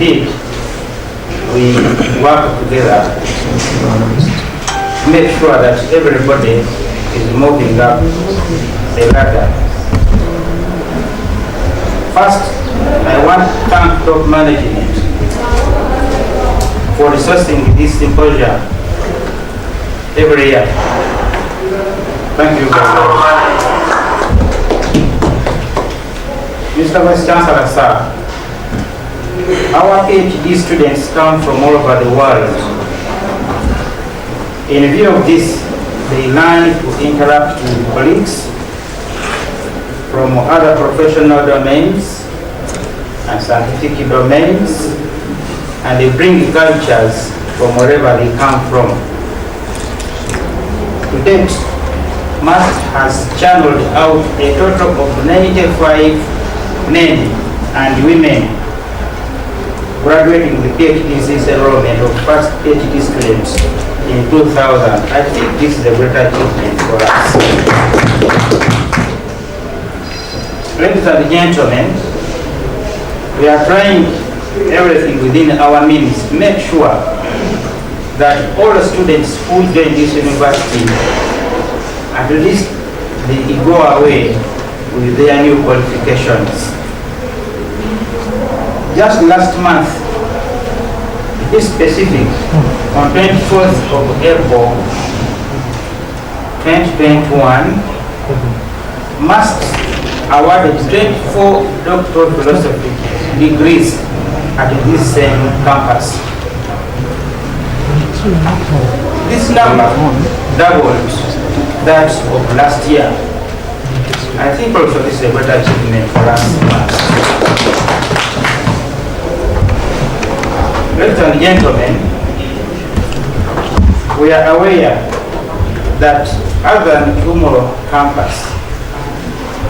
indeed, we work together to make sure that everybody is moving up the ladder. First, I want to thank top management for resourcing this symposium every year. Thank you very much. Mr. Vice Chancellor, sir, our PhD students come from all over the world. In view of this, they learn to interact with colleagues from other professional domains and scientific domains, and they bring cultures from wherever they come from. To date, MAST has channeled out a total of 95 men and women graduating with PhD since enrollment of first PhD students in 2000. I think this is a great achievement for us. Ladies and gentlemen, we are trying everything within our means to make sure that all the students who join this university, at least they go away with their new qualifications. Just last month, to be specific, on 24th of April 2021, MAST awarded 24 doctoral philosophy degrees at this same campus. This number doubled that of last year. I think also this is a great achievement for us. Ladies and gentlemen, we are aware that other than Humoro campus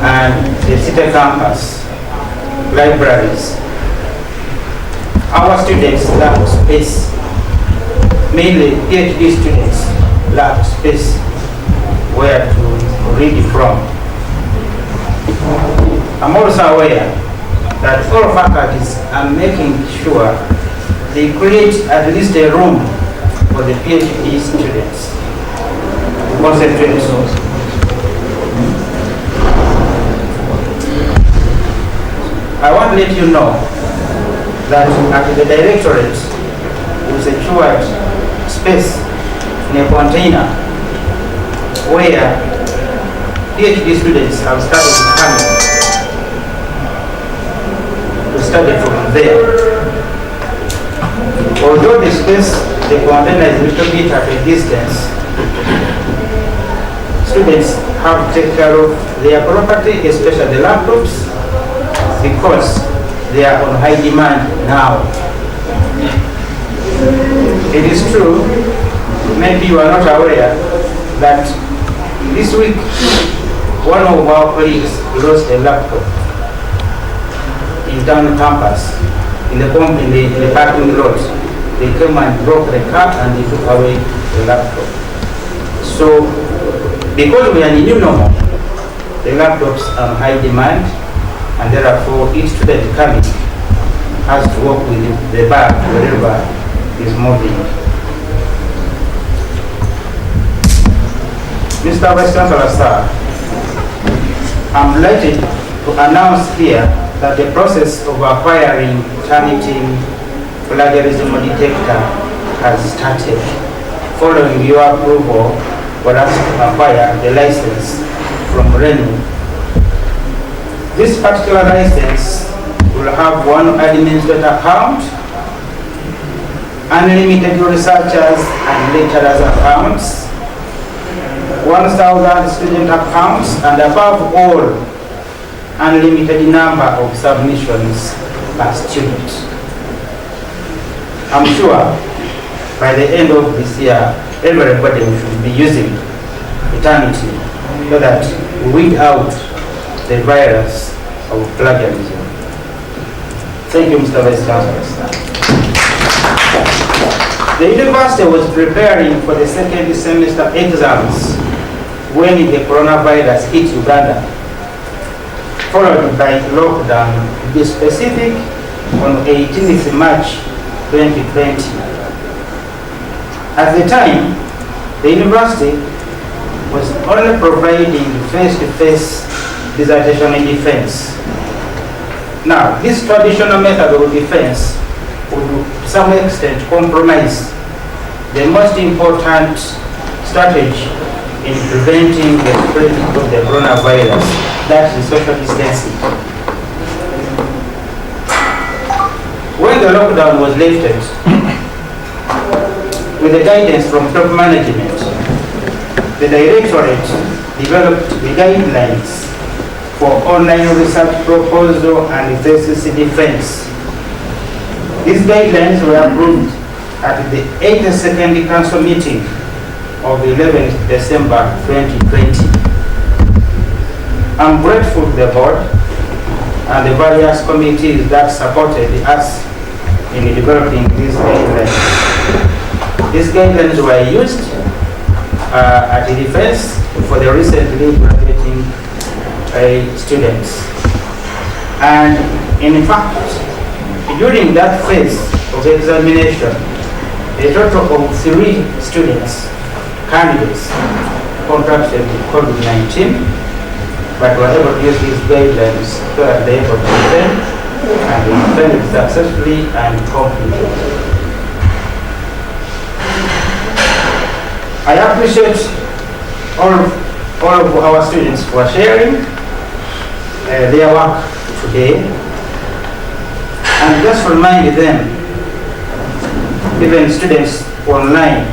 and the city campus libraries, our students lack space. Mainly PhD students lack space where to read from. I'm also aware that all faculties are making sure they create at least a room for the PhD students to concentrate on. I want to let you know that at the directorate we secured space in a container where PhD students have started coming to study from there. Although the space, the container is a little bit at a distance, students have to take care of their property, especially the laptops, because they are on high demand now. It is true, maybe you are not aware, that this week one of our colleagues lost a laptop in town campus, in the parking lot. They came and broke the car and they took away the laptop. So, because we are in new normal, the laptops are high demand, and therefore each student coming has to walk with the bag wherever is moving. Mr. Vice Chancellor, sir, I'm delighted to announce here that the process of acquiring Turnitin plagiarism detector has started. Following your approval for us to acquire the license from RENU. This particular license will have one administrator account, unlimited researchers and lecturers accounts, 1,000 student accounts, and above all, unlimited number of submissions per student. I'm sure by the end of this year, everybody should be using Eternity so that we weed out the virus of plagiarism. Thank you, Mr. Vice Chancellor. The university was preparing for the second semester exams when the coronavirus hit Uganda, followed by lockdown. To be specific, on 18th March 2020. At the time, the university was only providing face-to-face dissertation defense. Now, this traditional method of defense would to some extent compromise the most important strategy in preventing the spread of the coronavirus, that is social distancing. When the lockdown was lifted, with the guidance from top management, the Directorate developed the guidelines for online research proposal and thesis defense. These guidelines were approved at the 82nd Council meeting of 11th December 2020. I'm grateful to the board and the various committees that supported us in developing these guidelines. These guidelines were used at the defense for the recently graduating students. And in fact, during that phase of examination, a total of 3 students, candidates, contracted COVID-19, but were able to use these guidelines so that they were able to defend, and they defended successfully and completely. I appreciate all of our students for sharing their work today, and just remind them, even students online,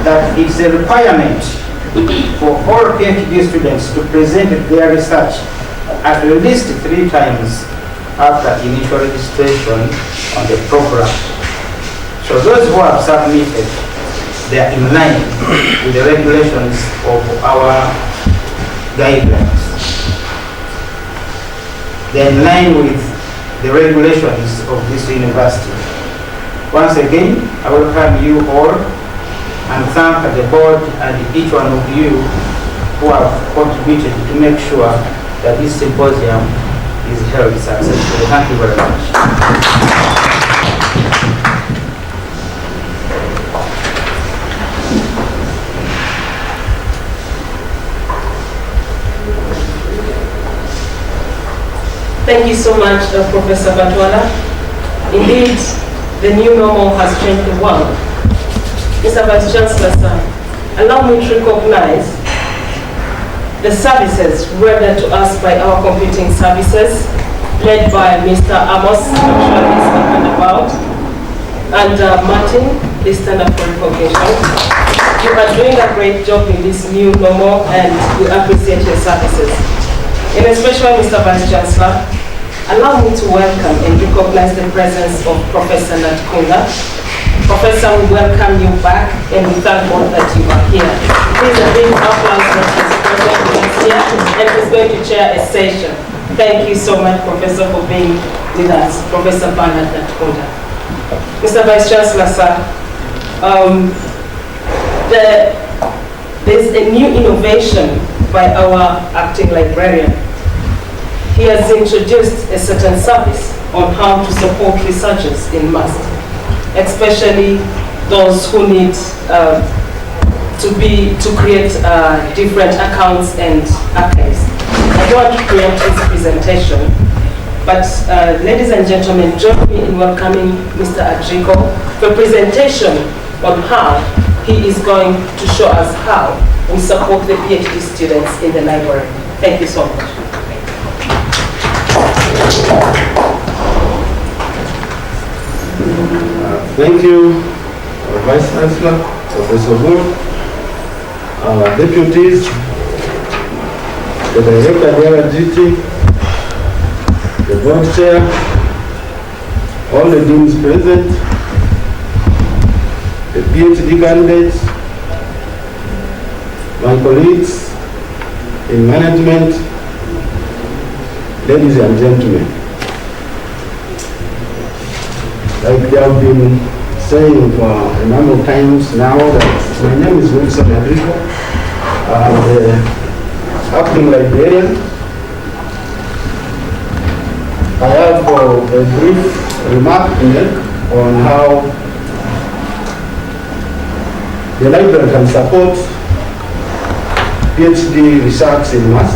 that it's a requirement for all PhD students to present their research at least 3 times after initial registration on the program. So those who have submitted, they are in line with the regulations of our guidelines. They are in line with the regulations of this university. Once again, I welcome you all and thank the board and each one of you who have contributed to make sure that this symposium is held successfully. Thank you very much. Thank you so much, Professor Batwala. Indeed, the new normal has changed the world. Mr. Vice Chancellor, sir, allow me to recognize the services rendered to us by our computing services, led by Mr. Amos, actually speaking about, and Martin, please stand up for recognition. You are doing a great job in this new normal, and we appreciate your services. In especial, Mr. Vice Chancellor, allow me to welcome and recognize the presence of Professor Natkunda. Professor, we welcome you back and we thank God that you are here. Please a big applause that he's present with us here and he's going to chair a session. Thank you so much, Professor, for being with us. Professor Bernard Natkunda. Mr. Vice Chancellor, sir, there's a new innovation by our acting librarian. He has introduced a certain service on how to support researchers in maths, especially those who need to create different accounts and archives. I don't want to preempt his presentation, but ladies and gentlemen, join me in welcoming Mr. Adrico for a presentation on how he is going to show us how we support the PhD students in the library. Thank you so much. Thank you, Vice Chancellor, Professor Wood, deputies, the Director of the RGT, the board chair, all the deans present, the PhD candidates, my colleagues in management, ladies and gentlemen. Like they have been saying for a number of times now, that my name is Wilson Enrico. I'm the acting librarian. I have a brief remark to make on how the library can support PhD research in maths.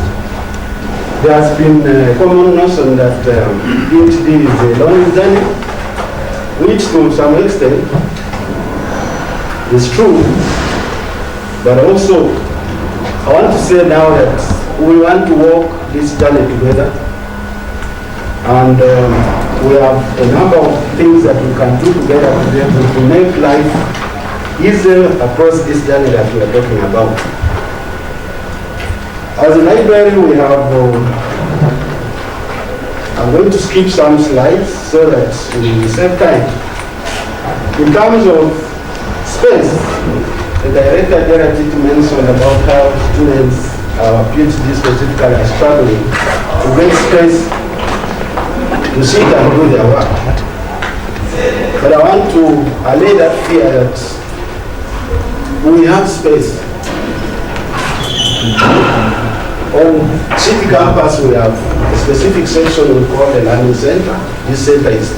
There has been a common notion that PhD is a long journey, which to some extent is true, but also I want to say now that we want to walk this journey together, and we have a number of things that we can do together to be able to make life easier across this journey that we are talking about. As a library, we have, I'm going to skip some slides so that we save time. In terms of space, the director Gerard mentioned about how students, our PhD specifically, are struggling to get space to sit and do their work. But I want to allay that fear that we have space. On city campus, we have a specific section we call the learning center. This center is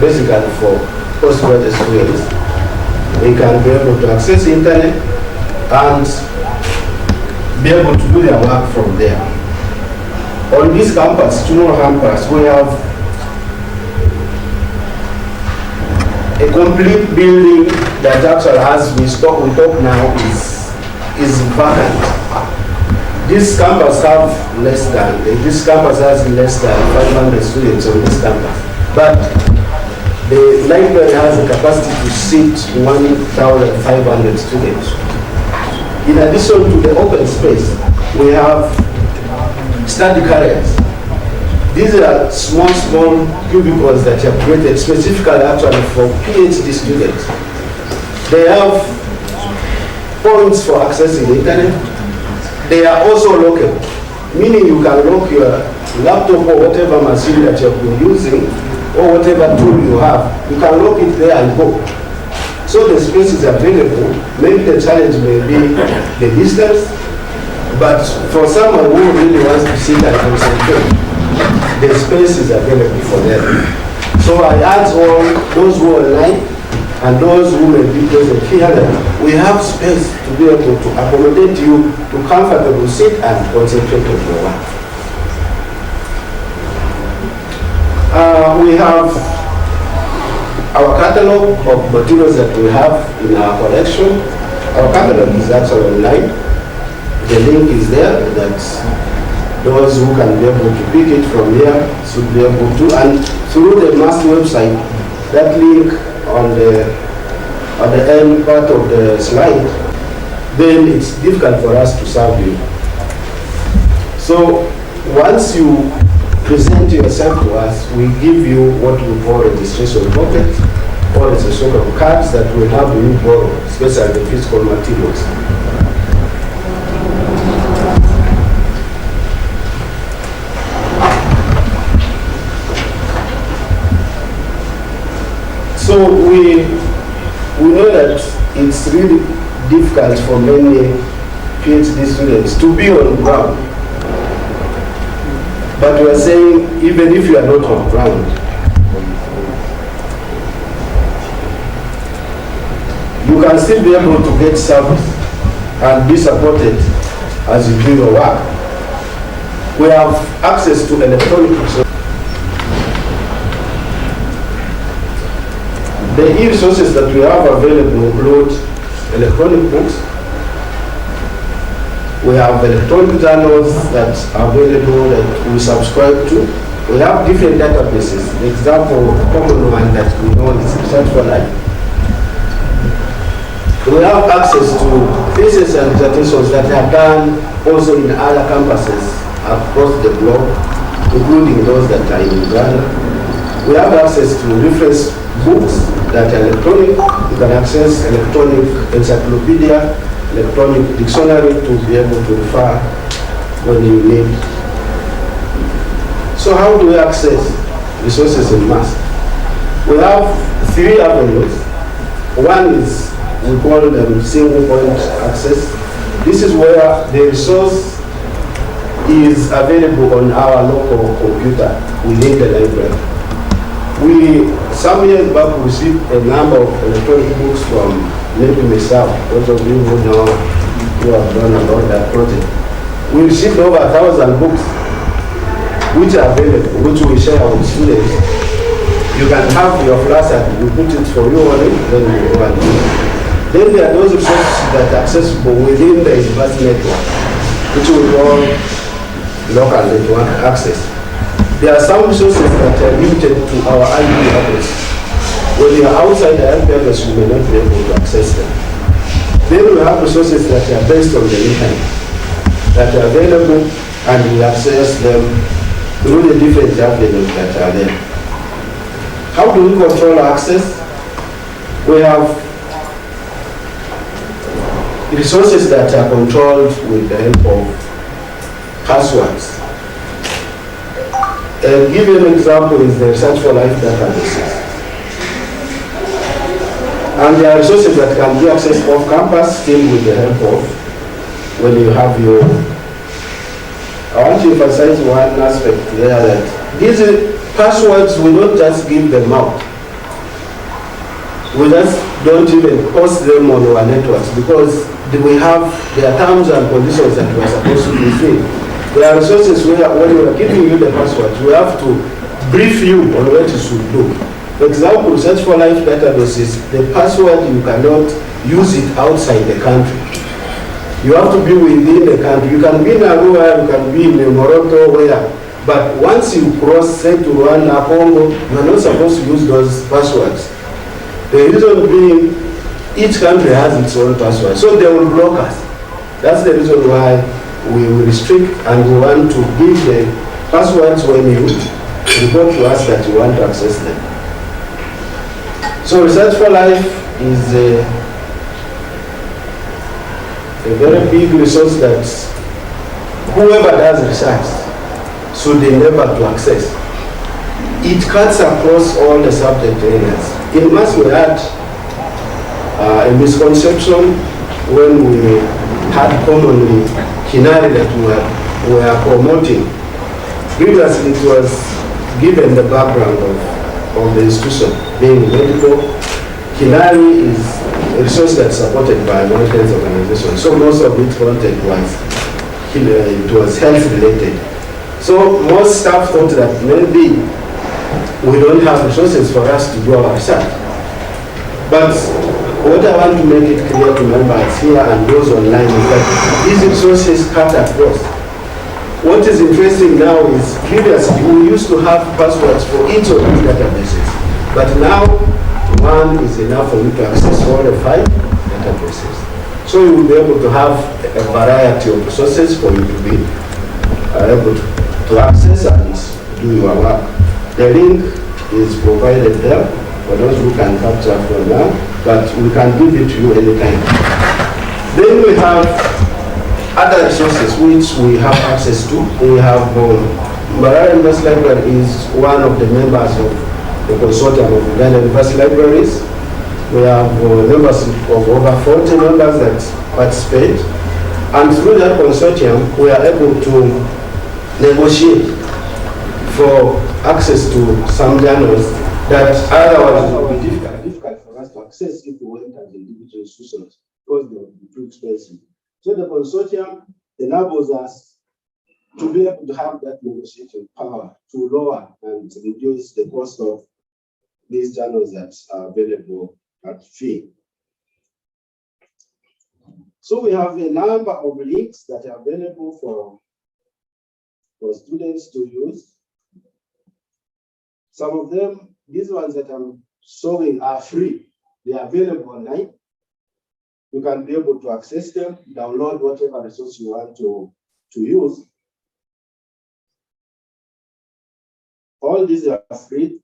basically for postgraduate students. They can be able to access the internet and be able to do their work from there. On this campus, Tunor campus, we have a complete building that actually has, we talk now, is vacant. This campus has less than 500 students on this campus, but the library has the capacity to seat 1,500 students. In addition to the open space, we have study carriers. These are small cubicles that are created specifically actually for PhD students. They have points for accessing the internet. They are also lockable, meaning you can lock your laptop or whatever machine that you have been using or whatever tool you have. You can lock it there and go. So the space is available. Maybe the challenge may be the distance, but for someone who really wants to sit and concentrate, the space is available for them. So I urge all those who are online and those who may be present here that we have space to be able to accommodate you to comfortably sit and concentrate on your work. We have our catalog of materials that we have in our collection. Our catalog is actually online. The link is there that those who can be able to pick it from here should be able to. And through the MAST website, that link on the end part of the slide, then it's difficult for us to serve you. So once you present yourself to us, we give you what we call registration pocket, or it's a sort of cards that will have you borrow, especially the physical materials. So we know that it's really difficult for many PhD students to be on ground. But we are saying, even if you are not on ground, you can still be able to get service and be supported as you do your work. We have access to electronic resources. The e-resources that we have available include electronic books. We have electronic journals that are available that we subscribe to. We have different databases. The example, common one that we know is Research for Life. We have access to theses and dissertations that are done also in other campuses across the globe, including those that are in Uganda. We have access to reference books that are electronic. You can access electronic encyclopedia, electronic dictionary to be able to refer when you need. So how do we access resources in mass? We have three avenues. One is, we call them single point access. This is where the resource is available on our local computer within the library. Some years back, we received a number of electronic books from maybe myself, those of you who know who have done about that project. We received over 1,000 books which are available, which we share with students. You can have your flash and we put it for you on it, then you go and do it. Then there are those resources that are accessible within the university network, which we call local network access. There are some resources that are limited to our IP address. When you are outside the IP address, you may not be able to access them. Then we have resources that are based on the internet, that are available, and we access them through the different avenues that are there. How do we control access? We have resources that are controlled with the help of passwords. A given example is the Research for Life databases. And there are resources that can be accessed off campus still with the help of when you have your. I want to emphasize one aspect there, that these passwords, we don't just give them out. We just don't even post them on our networks because there are terms and conditions that we are supposed to fulfill. There are resources where when we are giving you the passwords, we have to brief you on what you should do. For example, Research for Life databases, the password you cannot use it outside the country. You have to be within the country. You can be in Arua, you can be in Morocco, where. But once you cross, say, to Rwanda, Congo, you are not supposed to use those passwords. The reason being, each country has its own password, so they will block us. That's the reason why we restrict and we want to give the passwords when you report to us that you want to access them. So Research for Life is a very big resource that whoever does research should endeavor to access. It cuts across all the subject areas. In mass, we had a misconception when we had commonly Kinari that we were promoting. Previously, it was given the background of the institution being medical. Kinari is a resource that's supported by American organizations. So most of its content was health related. So most staff thought that maybe we don't have resources for us to do our research. But what I want to make it clear to members here and those online is that these resources cut across. What is interesting now is previously we used to have passwords for each of these databases. But now one is enough for you to access all the 5 databases. So you will be able to have a variety of resources for you to be able to access and do your work. The link is provided there for those who can capture from now, but we can give it to you anytime. Then we have other resources which we have access to. We have Mbarara University Library is one of the members of the consortium of Uganda University Libraries. We have members of over 40 members that participate. And through that consortium, we are able to negotiate for access to some journals that otherwise would be difficult for us to access if we went as individual institutions because they would be too expensive. So the consortium enables us to be able to have that negotiating power to lower and reduce the cost of these journals that are available at fee. So we have a number of links that are available for students to use. Some of them, these ones that I'm showing are free. They are available online. You can be able to access them, download whatever resource you want to use. All these are free.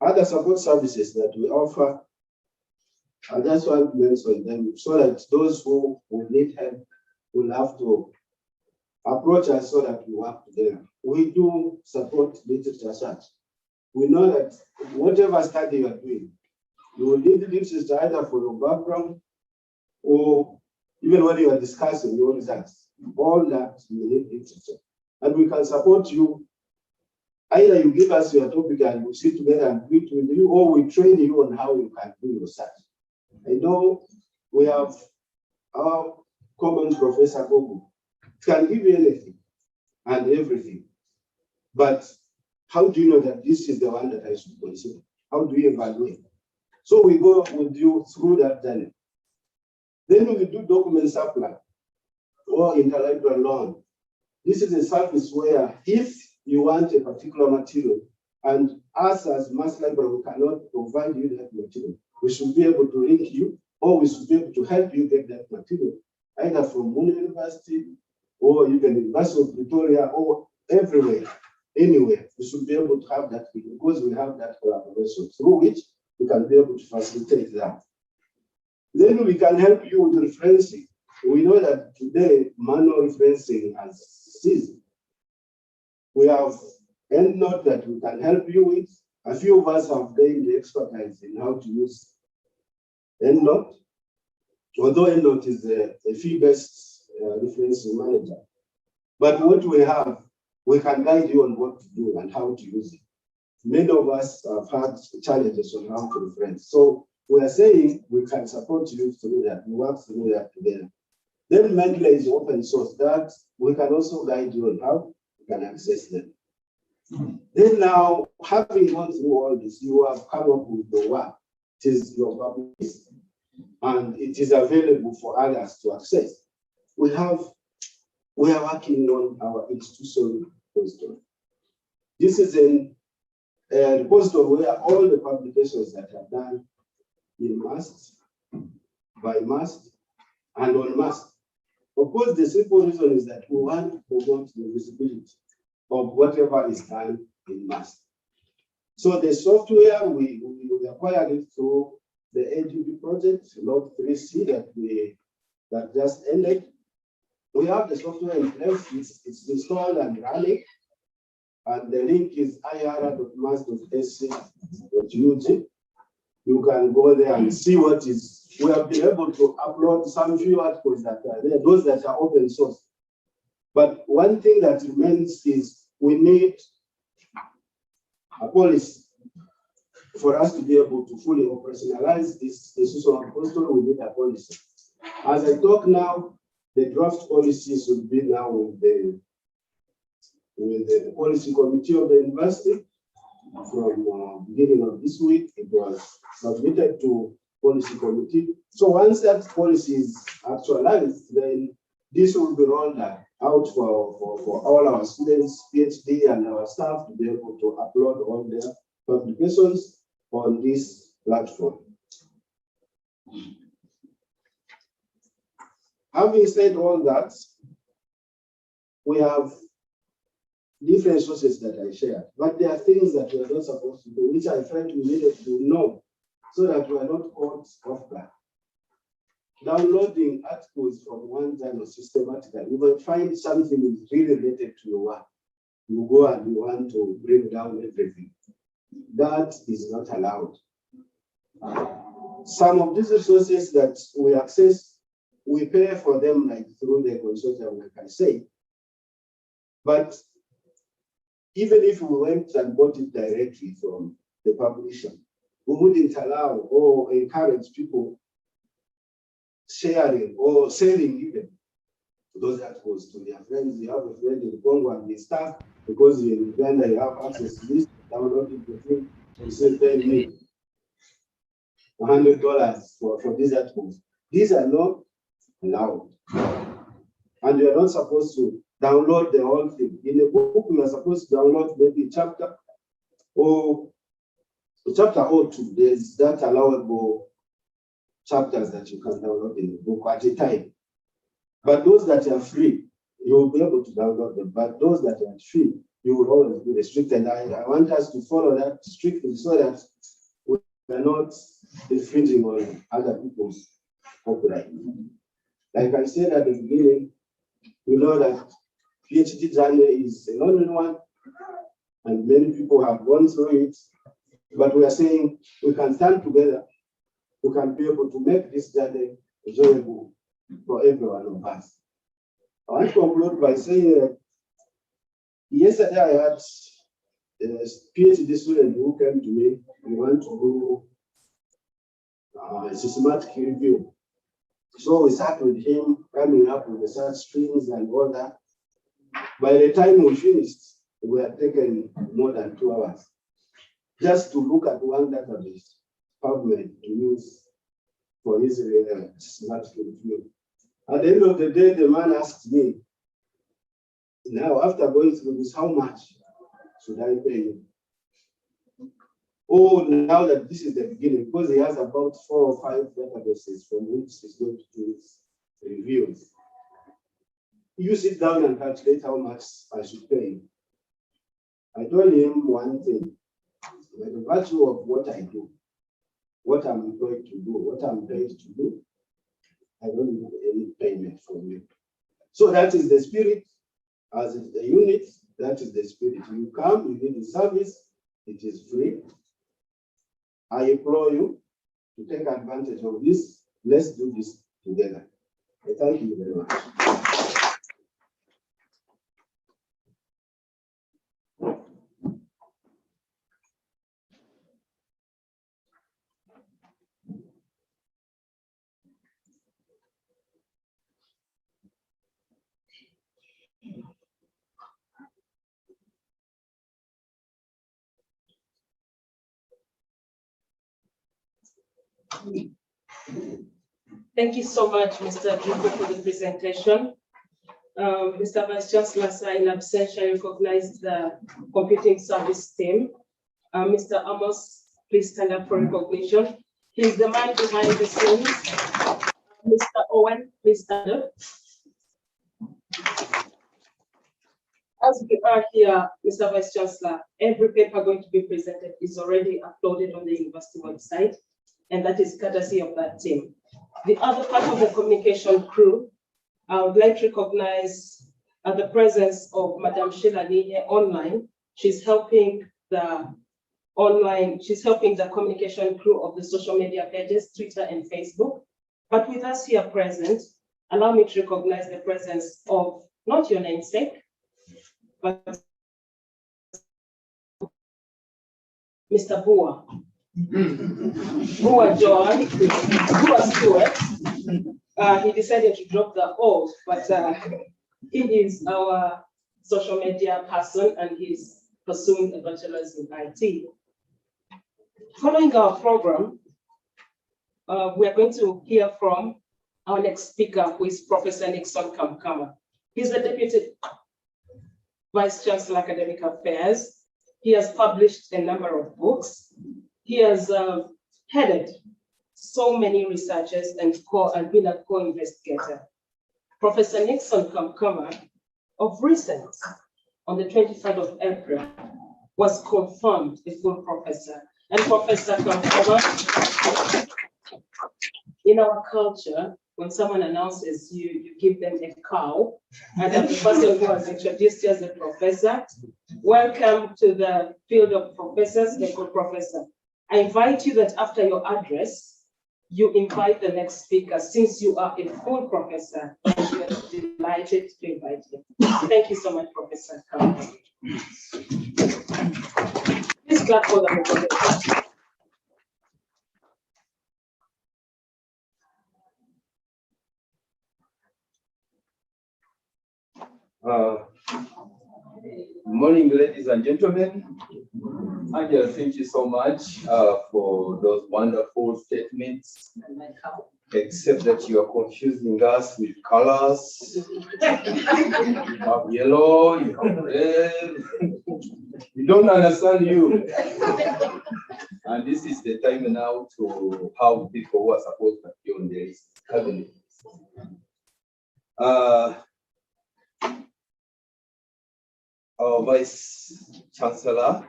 Other support services that we offer, I just want to mention them so that those who need help will have to approach us so that we work together. We do support literature search. We know that whatever study you are doing, you will need literature either for your background or Even when you are discussing your results, all that you need literature. And we can support you. Either you give us your topic and we sit together and do it with you, or we train you on how you can do your research. I know we have our common Professor Gogu. Can give you anything and everything. But how do you know that this is the one that I should consider? How do you evaluate? So we go with you through that journey. Then we do document supply or intellectual loan. This is a service where if you want a particular material and us as mass library, we cannot provide you that material, we should be able to link you, or we should be able to help you get that material, either from Moon University or even University of Victoria or everywhere, anywhere. We should be able to have that because we have that collaboration through which we can be able to facilitate that. Then we can help you with referencing. We know that today manual referencing has ceased. We have EndNote that we can help you with. A few of us have gained the expertise in how to use EndNote, although EndNote is a fee-based referencing manager. But what we have, we can guide you on what to do and how to use it. Many of us have had challenges on how to reference. So we are saying we can support you through that. We work through that together. Then Mendeley is open source that we can also guide you on how you can access them. Then now, having gone through all this, you have come up with the work. It is your publication, and it is available for others to access. We are working on our institutional repository. This is a repository where all the publications that are done in must, by must, and on must. Of course, the simple reason is that we want to promote the visibility of whatever is done in must. So the software, we acquired it through the AGB project, Log 3C that just ended. We have the software in place, it's installed and running, and the link is ir.must.sc.ug. You can go there and see what is. We have been able to upload some few articles that are there, those that are open source. But one thing that remains is we need a policy for us to be able to fully operationalize this institutional repository. We need a policy. As I talk now, the draft policy should be now with the policy committee of the university. From beginning of this week, it was submitted to policy committee. So once that policy is actualized, then this will be rolled out for all our students, PhD, and our staff to be able to upload all their publications on this platform. Having said all that, we have different sources that I share, but there are things that we are not supposed to do, which I felt we needed to know so that we are not caught off guard. Downloading articles from one journal systematically, you will find something is really related to your work. You go and you want to bring down everything. That is not allowed. Some of these resources that we access, we pay for them like through the consortium, like I say. But even if we went and bought it directly from the publisher, we wouldn't allow or encourage people sharing or selling even those articles to their friends. You have a friend in Congo and they stuck because in Uganda you have access to this, downloading the thing, you say pay me $100 for these articles. These are not allowed. And you are not supposed to download the whole thing. In a book, you are supposed to download maybe a chapter or two. There's that allowable chapters that you can download in the book at a time. But those that are free, you will be able to download them. But those that are free, you will always be restricted. I want us to follow that strictly so that we are not infringing on other people's copyright. Like I said at the beginning, we know that PhD journey is a lonely one, and many people have gone through it. But we are saying we can stand together. We can be able to make this journey enjoyable for every one of us. I want to conclude by saying yesterday I had a PhD student who came to me. We want to do a systematic review. So we sat with him, coming up with the search streams and all that. By the time we finished, we had taken more than 2 hours just to look at one database, PubMed, to use for his systematic review. At the end of the day, the man asked me, now after going through this, how much should I pay you? Oh, now that this is the beginning, because he has about 4 or 5 databases from which he's going to do his reviews. You sit down and calculate how much I should pay you. I told him one thing, by the virtue of what I do, what I'm employed to do, what I'm paid to do, I don't need any payment from you. So that is the spirit. As a unit, that is the spirit. You come, you need the service, it is free. I implore you to take advantage of this. Let's do this together. I thank you very much. Thank you so much, Mr. Druko, for the presentation. Mr. Vice Chancellor, sir, in absentia, I recognize the computing service team. Mr. Amos, please stand up for recognition. He's the man behind the scenes. Mr. Owen, please stand up. As we are here, Mr. Vice Chancellor, every paper going to be presented is already uploaded on the university website, and that is courtesy of that team. The other part of the communication crew, I would like to recognize the presence of Madam Shilani here online. She's helping the communication crew of the social media pages, Twitter and Facebook. But with us here present, allow me to recognize the presence of not your namesake, but Mr. Bua. Bua John, Bua Stewart. He decided to drop the oath, but he is our social media person and he's pursuing a bachelor's in IT. Following our program, we are going to hear from our next speaker, who is Professor Nixon Kamkama. He's the Deputy Vice Chancellor Academic Affairs. He has published a number of books. He has headed so many researchers and been a co-investigator. Professor Nixon Kamkama, of recent, on the 23rd of April, was confirmed a full professor. And Professor Kamkama, in our culture, when someone announces you, you give them a cow, and the person who has introduced you as a professor, welcome to the field of professors, the good professor. I invite you that after your address, you invite the next speaker, since you are a full professor, and we are delighted to invite you. Thank you so much, Professor Kamkama. Please clap for the recognition. Good morning, ladies and gentlemen. Angela, thank you so much for those wonderful statements. Except that you are confusing us with colors. You have yellow, you have red. We don't understand you. And this is the time now to have people who are supposed to be on the list. Our Vice Chancellor,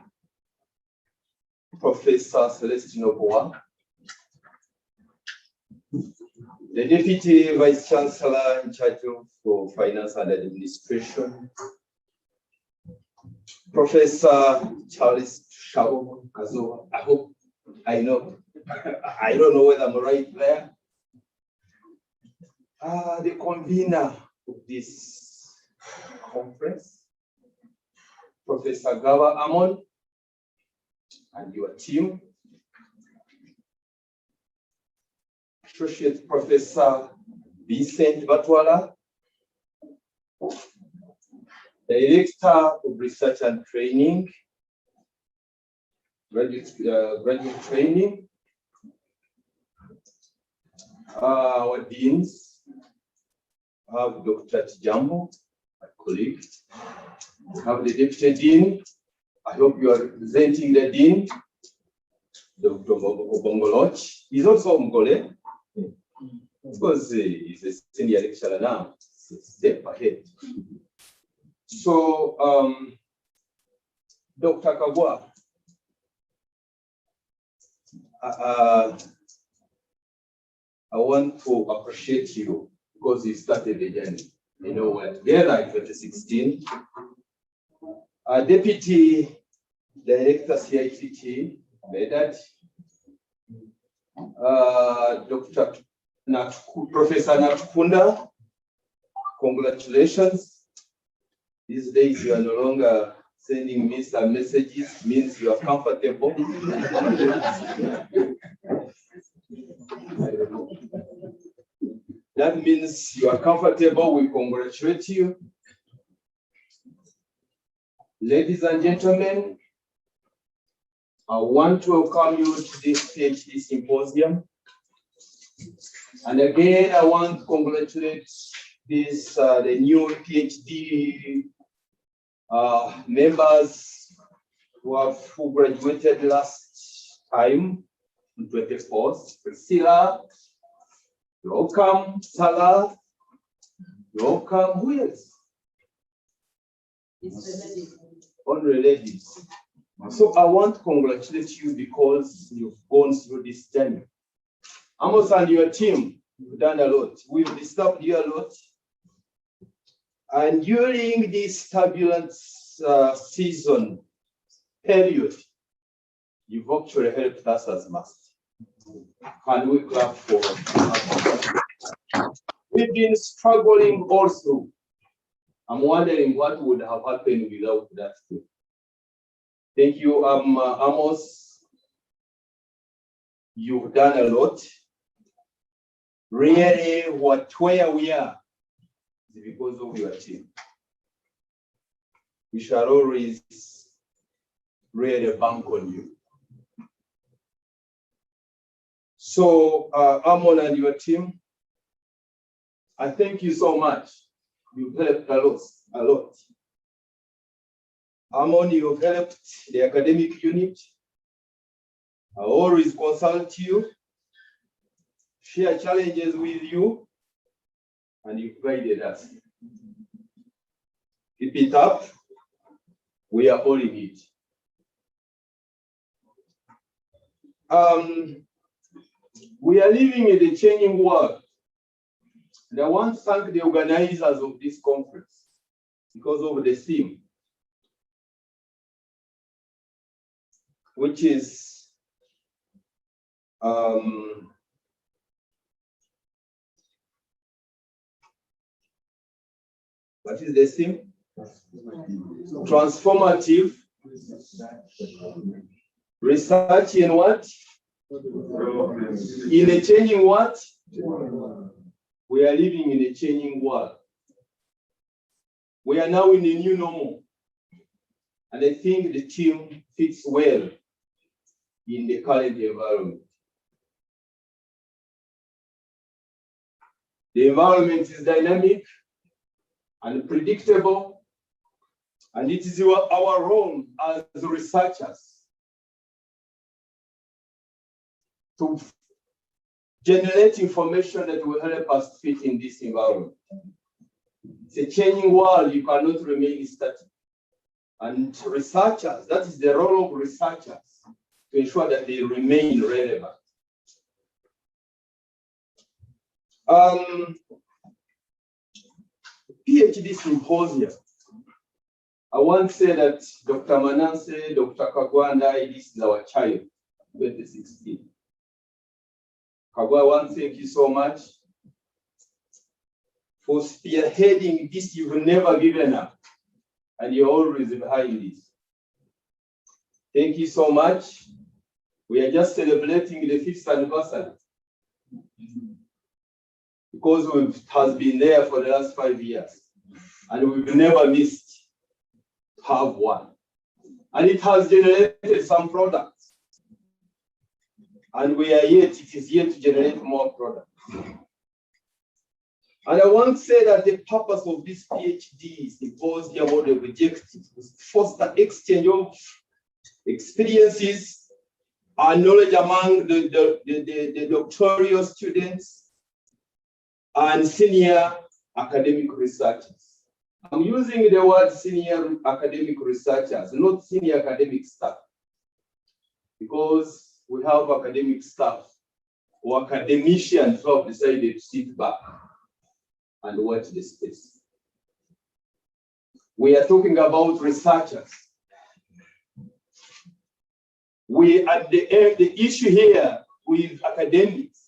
Professor Celestino Boa, the Deputy Vice Chancellor in charge of Finance and Administration, Professor Charles Shao Kazoa. I hope I know. I don't know whether I'm right there. The convener of this conference, Professor Gawa Amon, and your team, Associate Professor Vincent Batwala, Director of Research and Training, graduate training, our deans, I have Dr. Tijambo, my colleague, I have the Deputy Dean, I hope you are representing the Dean, Dr. Obongoloch. He's also Mgole, because he's a senior lecturer now, step ahead. So, Dr. Kagwa, I want to appreciate you because you started the journey. You know, we're together in 2016. Deputy Director CICT, Medat, Dr. Professor Natkunda, congratulations. These days you are no longer sending me some messages, means you are comfortable. That means you are comfortable. We congratulate you. Ladies and gentlemen, I want to welcome you to this PhD Symposium. And again, I want to congratulate this, the new PhD members who graduated last time on 24th. Priscilla, welcome. Salah, welcome. Who else? Honorary ladies. So I want to congratulate you because you've gone through this journey. Amos and your team, you've done a lot. We've disturbed you a lot. And during this turbulent season period, you've actually helped us as must. Can we clap for We've been struggling also. I'm wondering what would have happened without that too. Thank you, Amos. You've done a lot. Really, where we are is because of your team. We shall always really bank on you. So, Amon and your team, I thank you so much. You've helped a lot. Amon, you've helped the academic unit. I always consult you, share challenges with you, and you've guided us. Keep it up. We are all in it. We are living in a changing world. And I want to thank the organizers of this conference because of the theme, which is what is the theme? Transformative research in what? In a changing what? We are living in a changing world. We are now in a new normal. And I think the team fits well in the current environment. The environment is dynamic and predictable, and it is our role as researchers to generate information that will help us fit in this environment. It's a changing world, you cannot remain static. And researchers, that is the role of researchers, to ensure that they remain relevant. PhD Symposium. I want to say that Dr. Manase, Dr. Kagwa, and I, this is our child, 2016. Kagwa, I want to thank you so much. for spearheading this. You've never given up, and you're always behind it. Thank you so much. We are just celebrating the 5th anniversary because it has been there for the last 5 years, and we've never missed to have one. And it has generated some products, and it is yet to generate more products. And I want to say that the purpose of this PhD Symposium or the objective is to foster exchange of experiences and knowledge among the doctoral students and senior academic researchers. I'm using the word senior academic researchers, not senior academic staff, because we have academic staff or academicians who have decided to sit back and watch the space. We are talking about researchers. At the end, the issue here with academics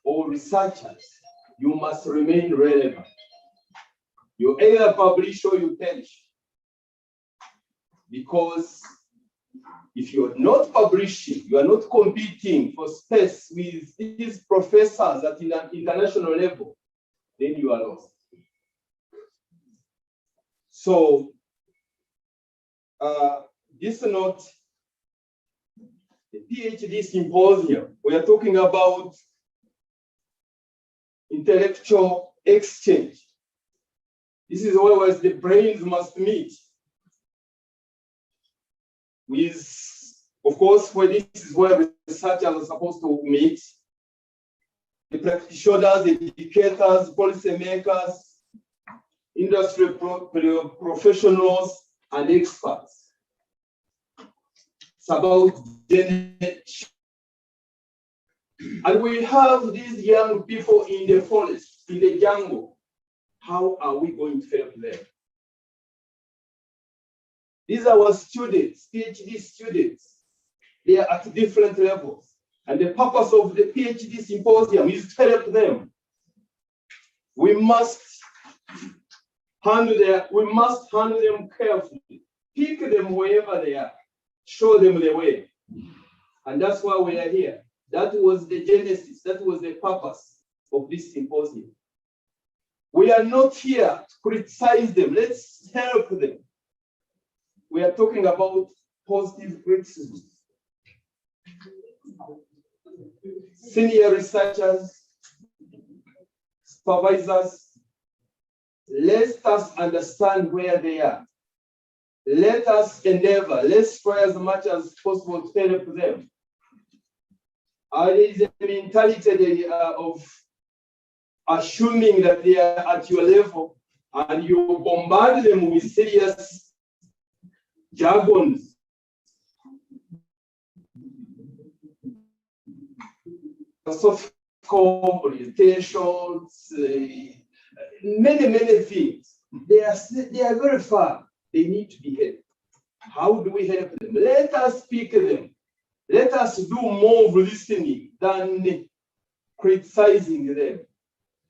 or researchers, you must remain relevant. You either publish or you perish. Because if you're not publishing, you are not competing for space with these professors at an international level, then you are lost. So, this is not the PhD Symposium. We are talking about intellectual exchange. This is where the brains must meet. Of course, where this is where researchers are supposed to meet. The practitioners, the educators, policymakers, industry professionals, and experts. It's about generation. And we have these young people in the forest, in the jungle. How are we going to help them? These are our students, PhD students. They are at different levels. And the purpose of the PhD Symposium is to help them. We must handle them carefully. Pick them wherever they are. Show them the way. And that's why we are here. That was the genesis. That was the purpose of this symposium. We are not here to criticize them. Let's help them. We are talking about positive criticism. Senior researchers, supervisors, let us understand where they are. Let us endeavor, let's try as much as possible to help them. There is a mentality of assuming that they are at your level and you bombard them with serious jargons. Philosophical orientations, many things. They are very far. They need to be helped. How do we help them? Let us speak them. Let us do more of listening than criticizing them.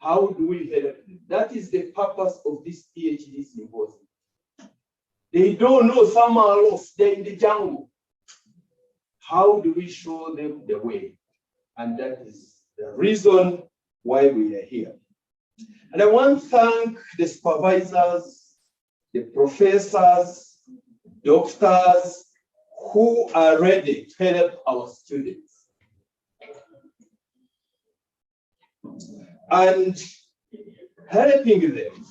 How do we help them? That is the purpose of this PhD Symposium. They don't know, some are lost, they're in the jungle. How do we show them the way? And that is the reason why we are here. And I want to thank the supervisors, the professors, doctors, who are ready to help our students. And helping them,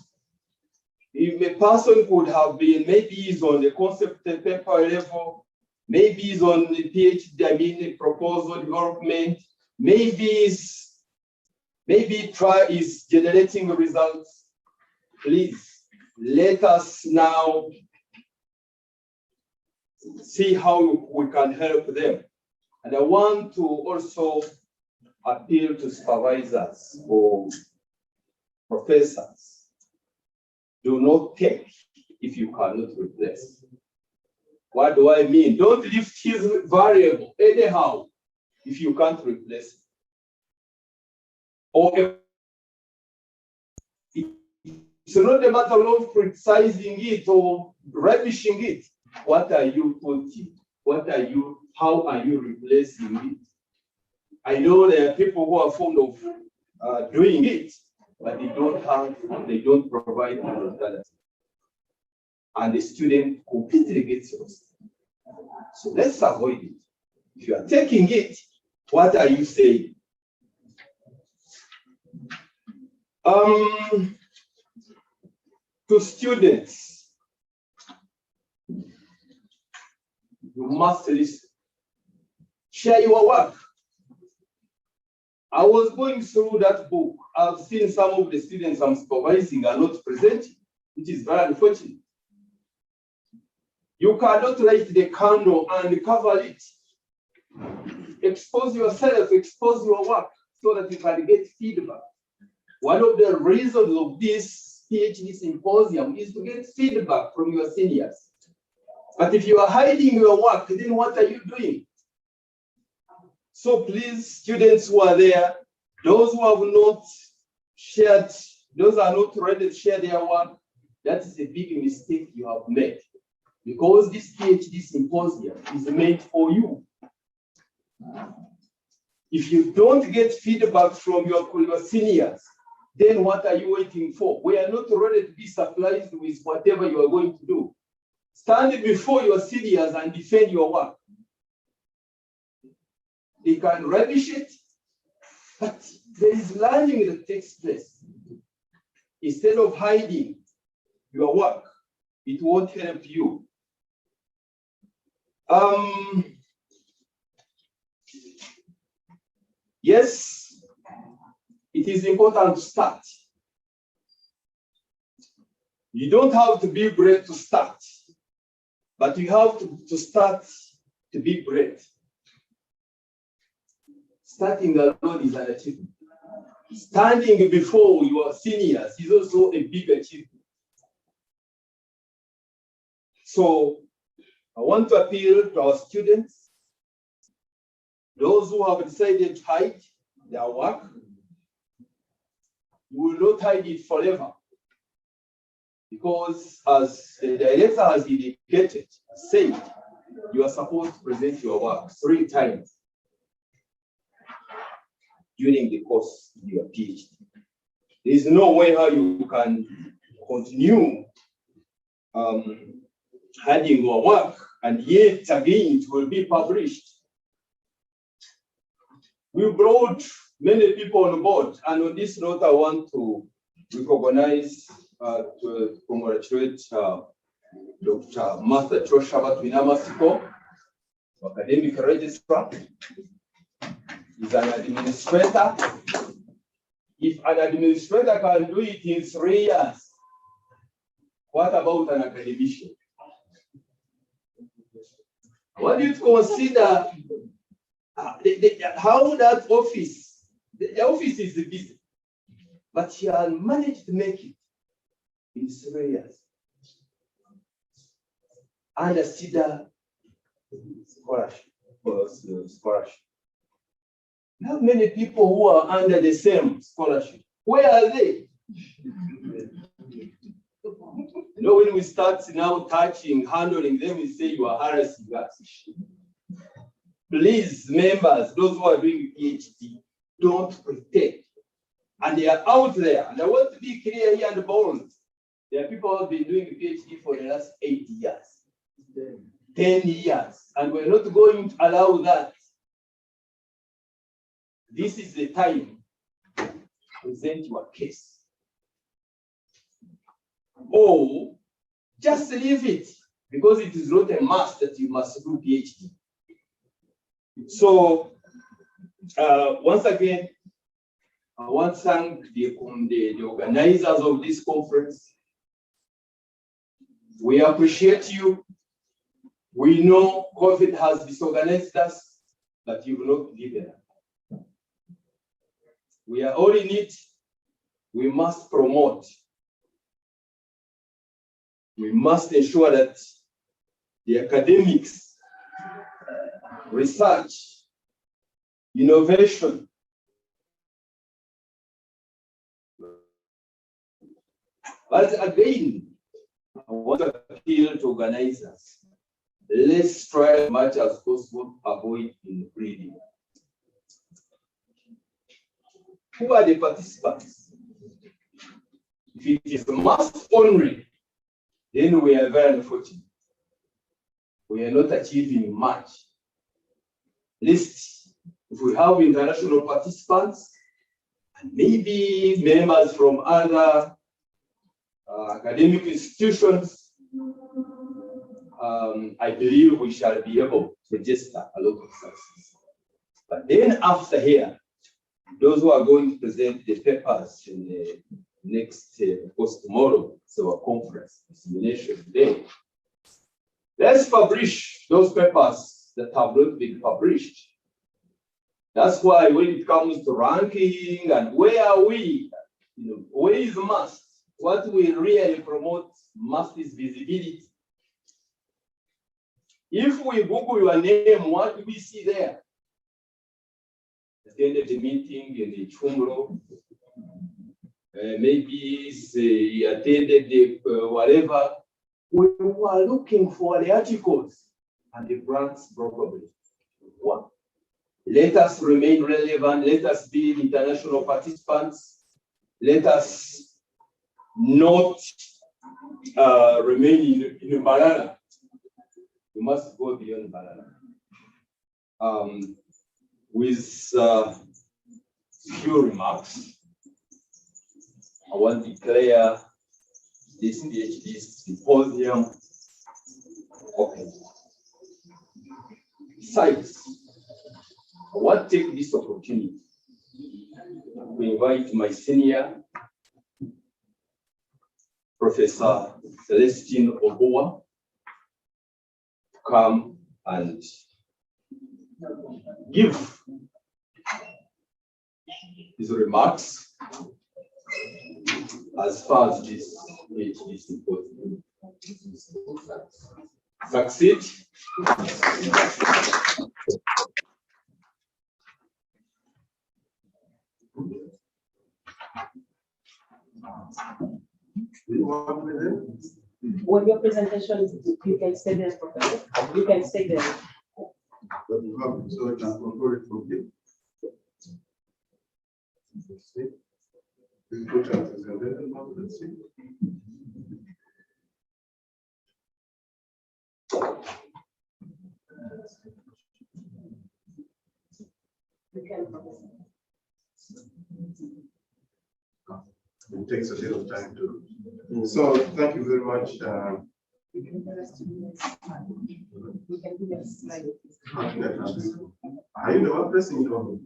if a person could have been, maybe he's on the concept paper level, maybe he's on the PhD, proposal development, maybe is generating results. Please let us now see how we can help them. And I want to also appeal to supervisors or professors. Do not take if you cannot replace. What do I mean? Don't lift his variable anyhow if you can't replace it. Or So not a matter of criticizing it or ravishing it. What are you putting? How are you replacing it? I know there are people who are fond of doing it, but they don't provide an alternative. And the student completely gets lost. So let's avoid it. If you are taking it, what are you saying? To students, you must listen. Share your work. I was going through that book. I've seen some of the students I'm supervising are not present, which is very unfortunate. You cannot light the candle and cover it. Expose yourself, expose your work so that you can get feedback. One of the reasons of this PhD symposium is to get feedback from your seniors. But if you are hiding your work, then what are you doing? So please, students who are there, those who have not shared, those are not ready to share their work, that is a big mistake you have made. Because this PhD symposium is made for you. If you don't get feedback from your seniors, then what are you waiting for? We are not ready to be surprised with whatever you are going to do. Stand before your seniors and defend your work. They can rubbish it, but there is learning that takes place. Instead of hiding your work, it won't help you. Yes, it is important to start. You don't have to be great to start, but you have to start to be great. Starting alone is an achievement. Standing before your seniors is also a big achievement. So I want to appeal to our students, those who have decided to hide their work, you will not hide it forever. Because as the director has indicated, said, you are supposed to present your work 3 times during the course of your PhD. There is no way how you can continue hiding your work and yet again it will be published. We brought many people on board, and on this note, I want to recognize, to congratulate Dr. Martha Choshaba Twinamasiko, academic registrar. He's an administrator. If an administrator can do it in 3 years, what about an academician? What do you consider how that office, the office is busy, but she has managed to make it in 3 years under CEDA scholarship. We have many people who are under the same scholarship. Where are they? You know, when we start now touching, handling them, we say you are harassing us. Please, members, those who are doing PhD, don't pretend. And they are out there. And I want to be clear here and bold. There are people who have been doing PhD for the last 8 years, 10 years, and we're not going to allow that. This is the time to present your case. Or just leave it, because it is not a must that you must do PhD. So, once again, I want to thank the organizers of this conference. We appreciate you. We know COVID has disorganized us, but you've not given up. We are all in it. We must promote. We must ensure that the academics, research, innovation, But again, I want to appeal to organizers. Let's try as much as possible to avoid inbreeding. Who are the participants? If it is mass only, then we are very unfortunate. We are not achieving much. At least if we have international participants, and maybe members from other academic institutions, I believe we shall be able to register a lot of success. But then after here, those who are going to present the papers in the next, of course, tomorrow, so our conference, dissemination day. Let's publish those papers that have not been published. That's why when it comes to ranking and where are we, where is must? What we really promote must is visibility. If we Google your name, what do we see there? Attended the meeting in the Chungro, maybe he attended the whatever. We were looking for the articles and the grants probably. One. Let us remain relevant. Let us be international participants. Let us not remain in banana. We must go beyond banana. With few remarks, I want to declare this PhD Symposium open. Besides, I want to take this opportunity to invite my senior, Professor Celestine Oboa, to come and give his remarks as far as this PhD Symposium succeed. When your presentation, you can stay there, Professor. You can stay there. But you have so I can control it from here. Let's see. We put out the presentation now, let's see. It takes a little time to. So thank you very much. We can do that slide. Are you the one pressing it on?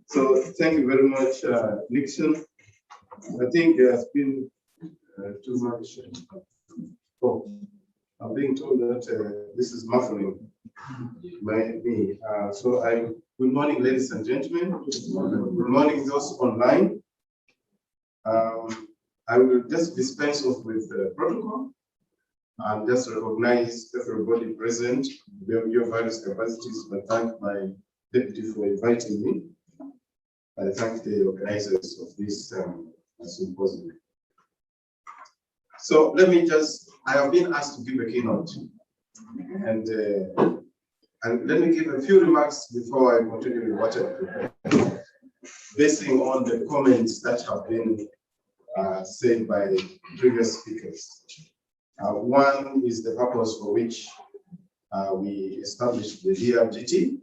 So thank you very much, Nixon. I think there has been too much. Oh, I'm being told that this is muffling by me. Good morning, ladies and gentlemen. Good morning, those online. I will just dispense off with the protocol and just recognize everybody present, your various capacities, but thank my deputy for inviting me. I thank the organizers of this symposium. So let me I have been asked to give a keynote, and let me give a few remarks before I continue with what I prepared, basing on the comments that have been said by previous speakers. One is the purpose for which we established the DRGT.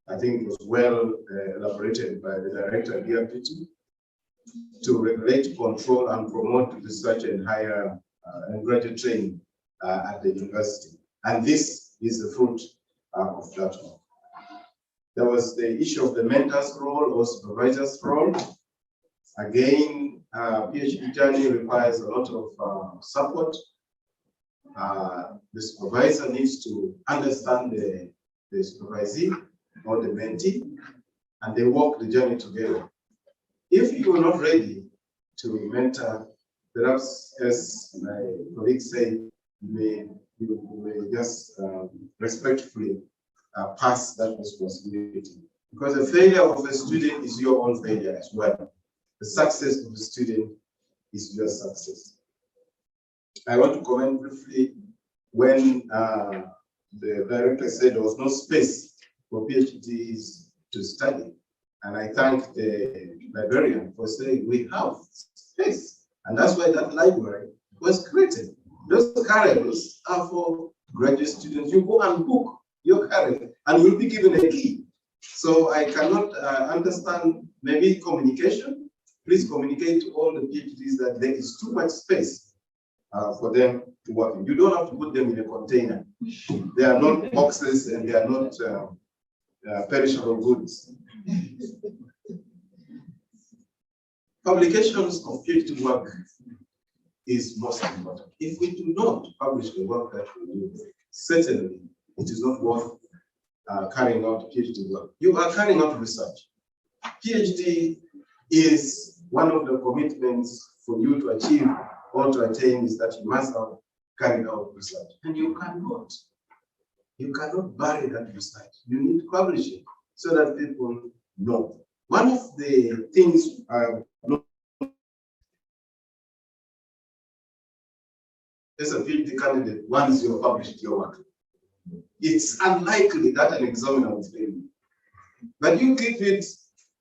I think it was well elaborated by the director of DRGT to regulate, control, and promote research and higher and graduate training at the university. And this is the fruit of that one. There was the issue of the mentor's role or supervisor's role. Again, PhD journey requires a lot of support. The supervisor needs to understand the supervisee or the mentee, and they walk the journey together. If you are not ready to mentor, perhaps, as my colleagues say, you may just respectfully pass that responsibility Because the failure of a student is your own failure as well. The success of the student is your success. I want to comment briefly when the director said there was no space for PhDs to study. And I thank the librarian for saying we have space. And that's why that library was created. Those carrels are for graduate students. You go and book your carrel and you'll be given a key. So I cannot understand maybe communication. Please communicate to all the PhDs that there is too much space for them to work in. You don't have to put them in a container. They are not boxes and they are not perishable goods. Publications of PhD work is most important. If we do not publish the work that we do, certainly it is not worth carrying out PhD work. You are carrying out research. PhD is one of the commitments for you to achieve or to attain is that you must have carried out research. And you cannot bury that research. You need to publish it so that people know. One of the things as a PhD candidate, once you have published your work, it's unlikely that an examiner will fail you. But you keep it,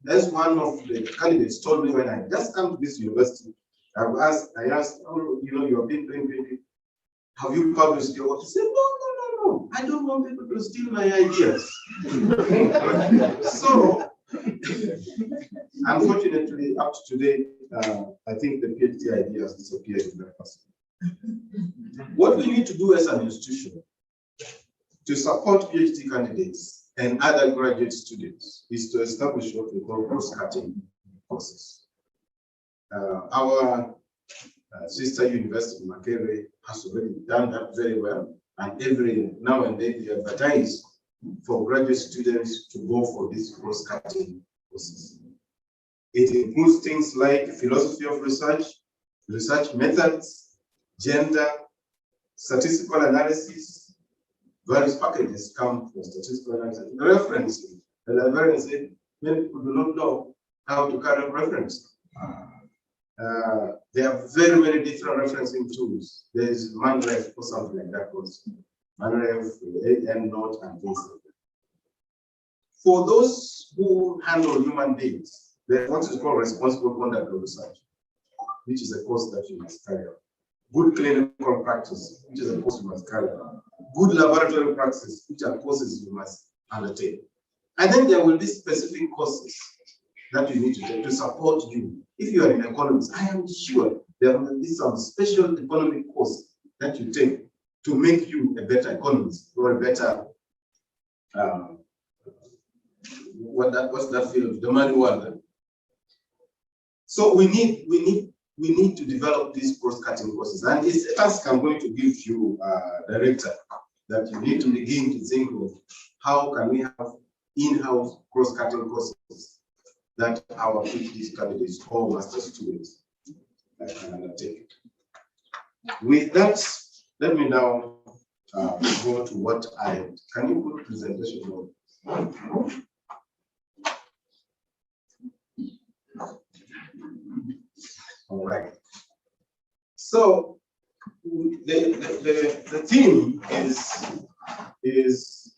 as one of the candidates told me when I just come to this university, I asked, oh, you have been doing PhD. Have you published your work? He said, no. I don't want people to steal my ideas. So, unfortunately, up to today, I think the PhD idea has disappeared in that person. What we need to do as an institution to support PhD candidates and other graduate students is to establish what we call cross-cutting courses. Our sister university, Makerere, has already done that very well, and every now and then we advertise for graduate students to go for these cross-cutting courses. It includes things like philosophy of research, research methods, gender, statistical analysis. Various packages come for statistical analysis. Referencing. The librarian said many people do not know how to carry out reference. There are very many different referencing tools. There is ManRef or something like that also. ManRef, EndNote, and things like that. For those who handle human beings, there's what is called responsible conduct of research, which is a course that you must carry out. Good clinical practice, which is a course you must carry out. Good laboratory practice, which are courses you must undertake. And then there will be specific courses that you need to take to support you. If you are in economics, I am sure there will be some special economic course that you take to make you a better economist or a better what's that field? The money world. So we need to develop these cross-cutting courses, and it's a task I'm going to give you, director, that you need to begin to think of how can we have in-house cross-cutting courses that our PhD candidates or master students can undertake. With that, let me now go to what I can you put presentation on? All right. So the theme is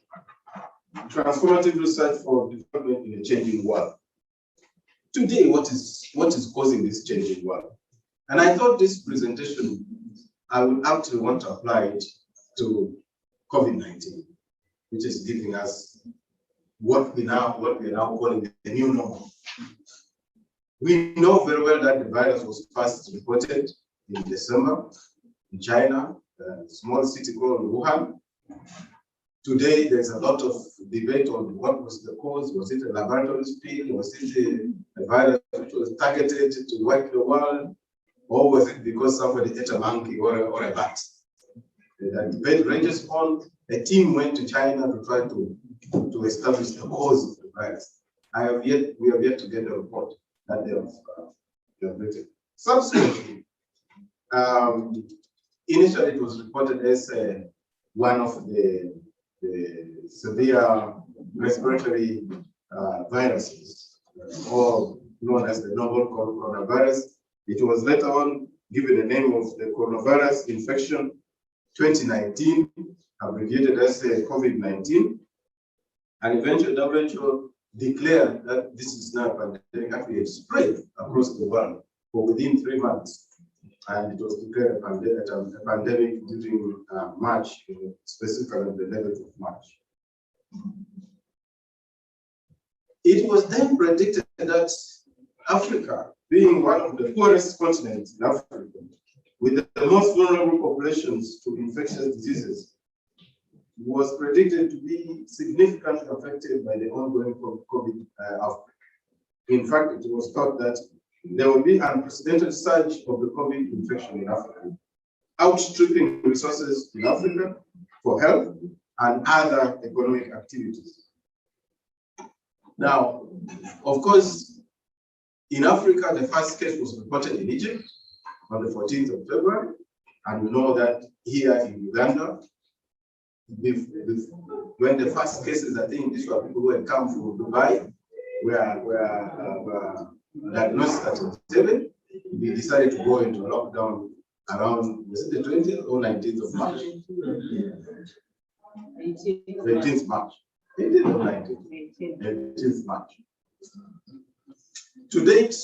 transformative research for development in a changing world. Today, what is causing this changing world? And I thought this presentation, I would actually want to apply it to COVID-19, which is giving us what we are now calling the new normal. We know very well that the virus was first reported in December in China, a small city called Wuhan. Today, there's a lot of debate on what was the cause. Was it a laboratory spill? Was it a virus which was targeted to wipe the world? Or was it because somebody ate a monkey or a bat? The debate ranges on. A team went to China to try to establish the cause of the virus. We have yet to get a report that they have written. Subsequently, initially it was reported as one of the severe respiratory viruses, or known as the novel coronavirus. It was later on given the name of the coronavirus infection 2019, abbreviated as COVID-19, and eventually WHO declared that this is now a pandemic actually spread across the world for within 3 months. And it was declared a pandemic during March, specifically the 11th of March. It was then predicted that Africa, being one of the poorest continents in Africa, with the most vulnerable populations to infectious diseases, was predicted to be significantly affected by the ongoing COVID outbreak. In fact, it was thought that there will be an unprecedented surge of the COVID infection in Africa, outstripping resources in Africa for health and other economic activities. Now, of course, in Africa, the first case was reported in Egypt on the 14th of February, and we know that here in Uganda, when the first cases, I think these were people who had come from Dubai, were diagnosed at 7, we decided to go into lockdown around, was it the 20th or 19th of March? 18th March. 18th or 19th? 18th March. To date,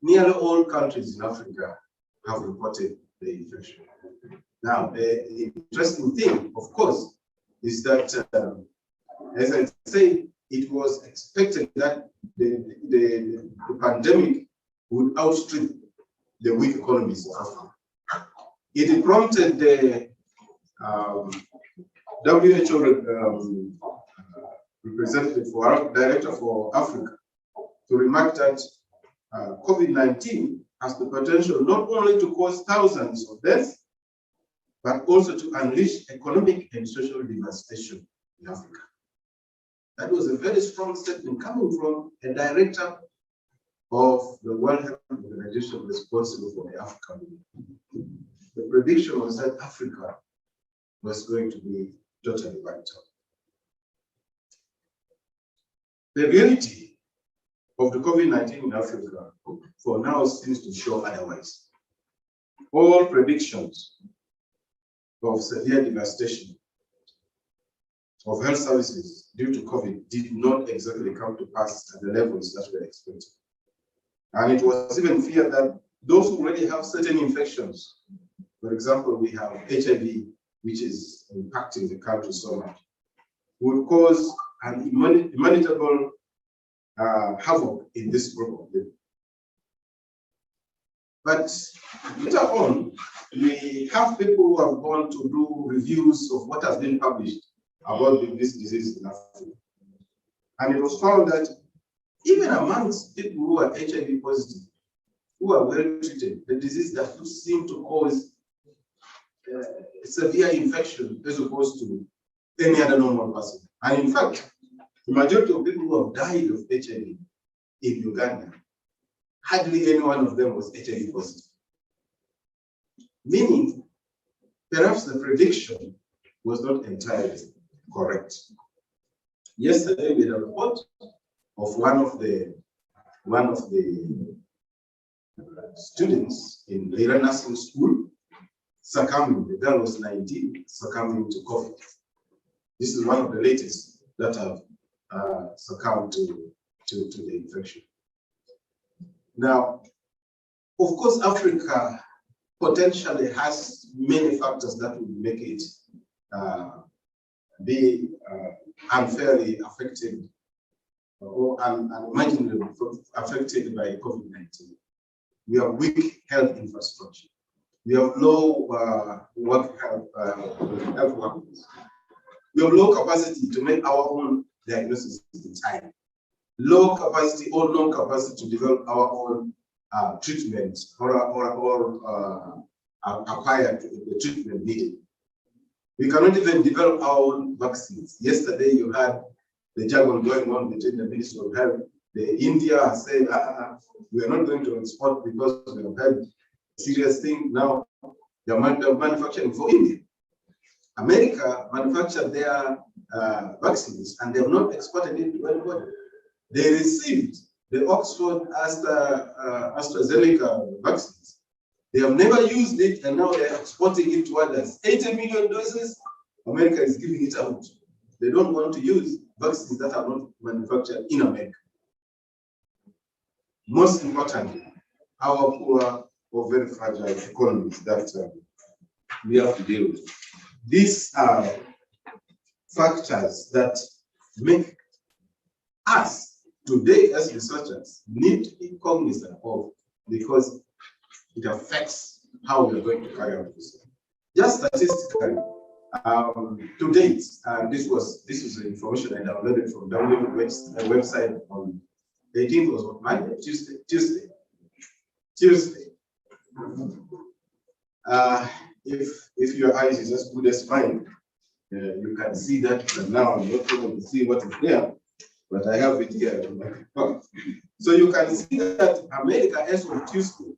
nearly all countries in Africa have reported the infection. Now, the interesting thing, of course, is that, as I said, it was expected that the pandemic would outstrip the weak economies of Africa. It prompted the WHO representative for director for Africa to remark that COVID-19 has the potential not only to cause thousands of deaths, but also to unleash economic and social devastation in Africa. That was a very strong statement coming from a director of the World Health Organization responsible for the African Union. The prediction was that Africa was going to be totally wiped out. The reality of the COVID-19 in Africa for now seems to show otherwise. All predictions of severe devastation of health services due to COVID did not exactly come to pass at the levels that were expected. And it was even feared that those who already have certain infections, for example, we have HIV, which is impacting the country so much, would cause an immutable havoc in this group of people. But later on, we have people who have gone to do reviews of what has been published about this disease in Africa. And it was found that even amongst people who are HIV positive, who are well treated, the disease does not seem to cause severe infection as opposed to any other normal person. And in fact, the majority of people who have died of HIV in Uganda, hardly any one of them was HIV positive. Meaning, perhaps the prediction was not entirely correct. Yesterday, we had a report of one of the students in Leira Nursing School succumbing. The girl was 19, succumbing to COVID. This is one of the latest that have succumbed to the infection. Now, of course, Africa potentially has many factors that will make it be unfairly affected or unimaginably affected by COVID-19. We have weak health infrastructure. We have low health workers. We have low capacity to make our own diagnosis in time. Low capacity or no capacity to develop our own treatment or acquire the treatment needed. We cannot even develop our own vaccines. Yesterday, you had the jargon going on between the Ministry of Health. India has said, we are not going to export because we have had a serious thing. Now, they are manufacturing for India. America manufactured their vaccines and they have not exported it to anybody. They received the Oxford AstraZeneca vaccines. They have never used it, and now they're exporting it to others. 80 million doses, America is giving it out. They don't want to use vaccines that are not manufactured in America. Most importantly, our poor or very fragile economies that we have to deal with. These are factors that make us today as researchers need to be cognizant of, because it affects how we are going to carry out research. Just statistically, to date, this was the information I downloaded from website on 18th was on Monday, Tuesday. If your eyes is as good as mine, you can see that. And now I'm not able to see what is there, but I have it here. So you can see that America, as of Tuesday,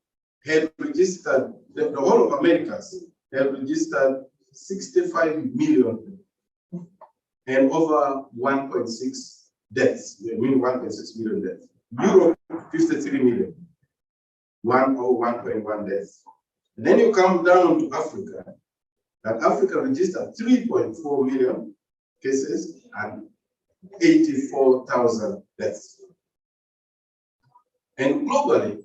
had registered, the whole of Americas have registered 65 million and over 1.6 deaths. I mean 1.6 million deaths. Europe, 53 million, 1.1 deaths. And then you come down to Africa, that Africa registered 3.4 million cases and 84,000 deaths. And globally,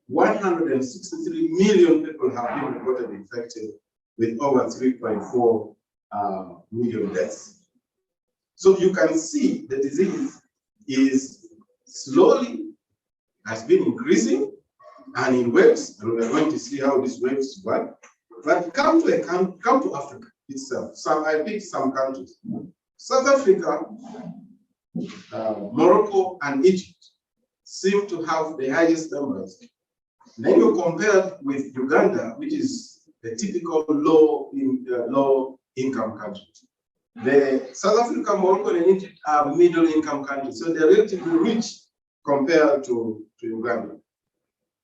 163 million people have been reported infected with over 3.4 million deaths. So you can see the disease is slowly has been increasing and in waves, and we're going to see how these waves work. But come to Africa itself. So I picked some countries. South Africa, Morocco, and Egypt seem to have the highest numbers. Then you compare with Uganda, which is a typical low income country. The South Africa, Morocco, and Egypt are middle income countries, so they're relatively rich compared to Uganda.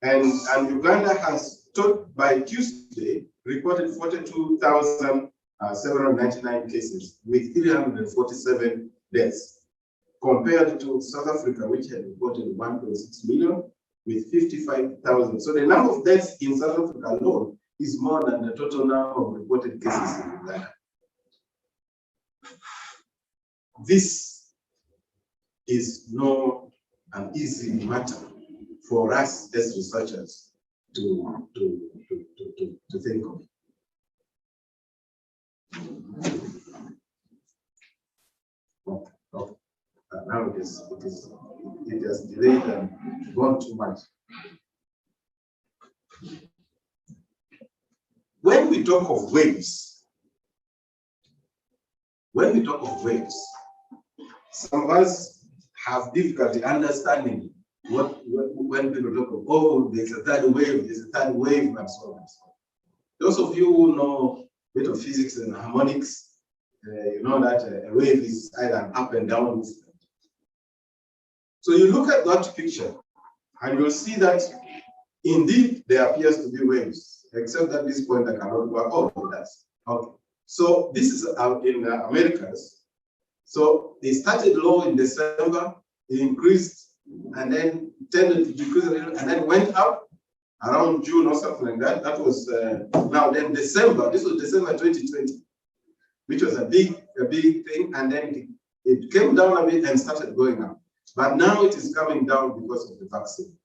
And Uganda has, by Tuesday, reported 42,799 cases with 347 deaths, compared to South Africa, which had reported 1.6 million with 55,000. So the number of deaths in South Africa alone is more than the total number of reported cases in Uganda. This is not an easy matter for us as researchers to think of. Now it has delayed and gone too much. When we talk of waves, some of us have difficulty understanding when people talk of, oh, there's a third wave, and so on and so on. Those of you who know a bit of physics and harmonics, you know that a wave is either an up and down movement. So you look at that picture, and you'll see that indeed there appears to be waves, except at this point I cannot work. Oh, it does. Okay. So this is out in the Americas. So it started low in December, it increased, and then tended to decrease a little, and then went up around June or something like that. That was now then December. This was December 2020, which was a big thing, and then it came down a bit and started going up. But now it is coming down because of the vaccine.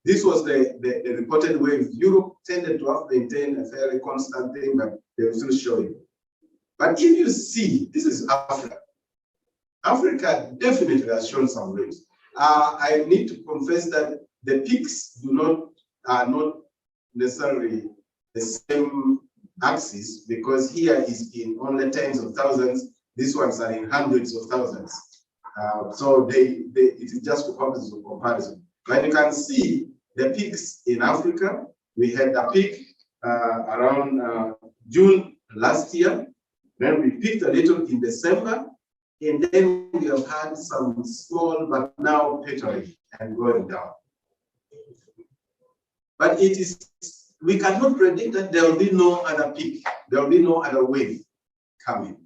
This was the reported wave. Europe tended to have maintained a fairly constant thing, but they were still showing. But if you see, this is Africa. Africa definitely has shown some waves. I need to confess that the peaks are not necessarily the same axis, because here is in only tens of thousands. These ones are in hundreds of thousands. So it is just for purposes of comparison. But you can see the peaks in Africa. We had a peak around June last year. Then we peaked a little in December. And then we have had some small, but now petering and going down. But we cannot predict that there will be no other peak. There will be no other wave coming.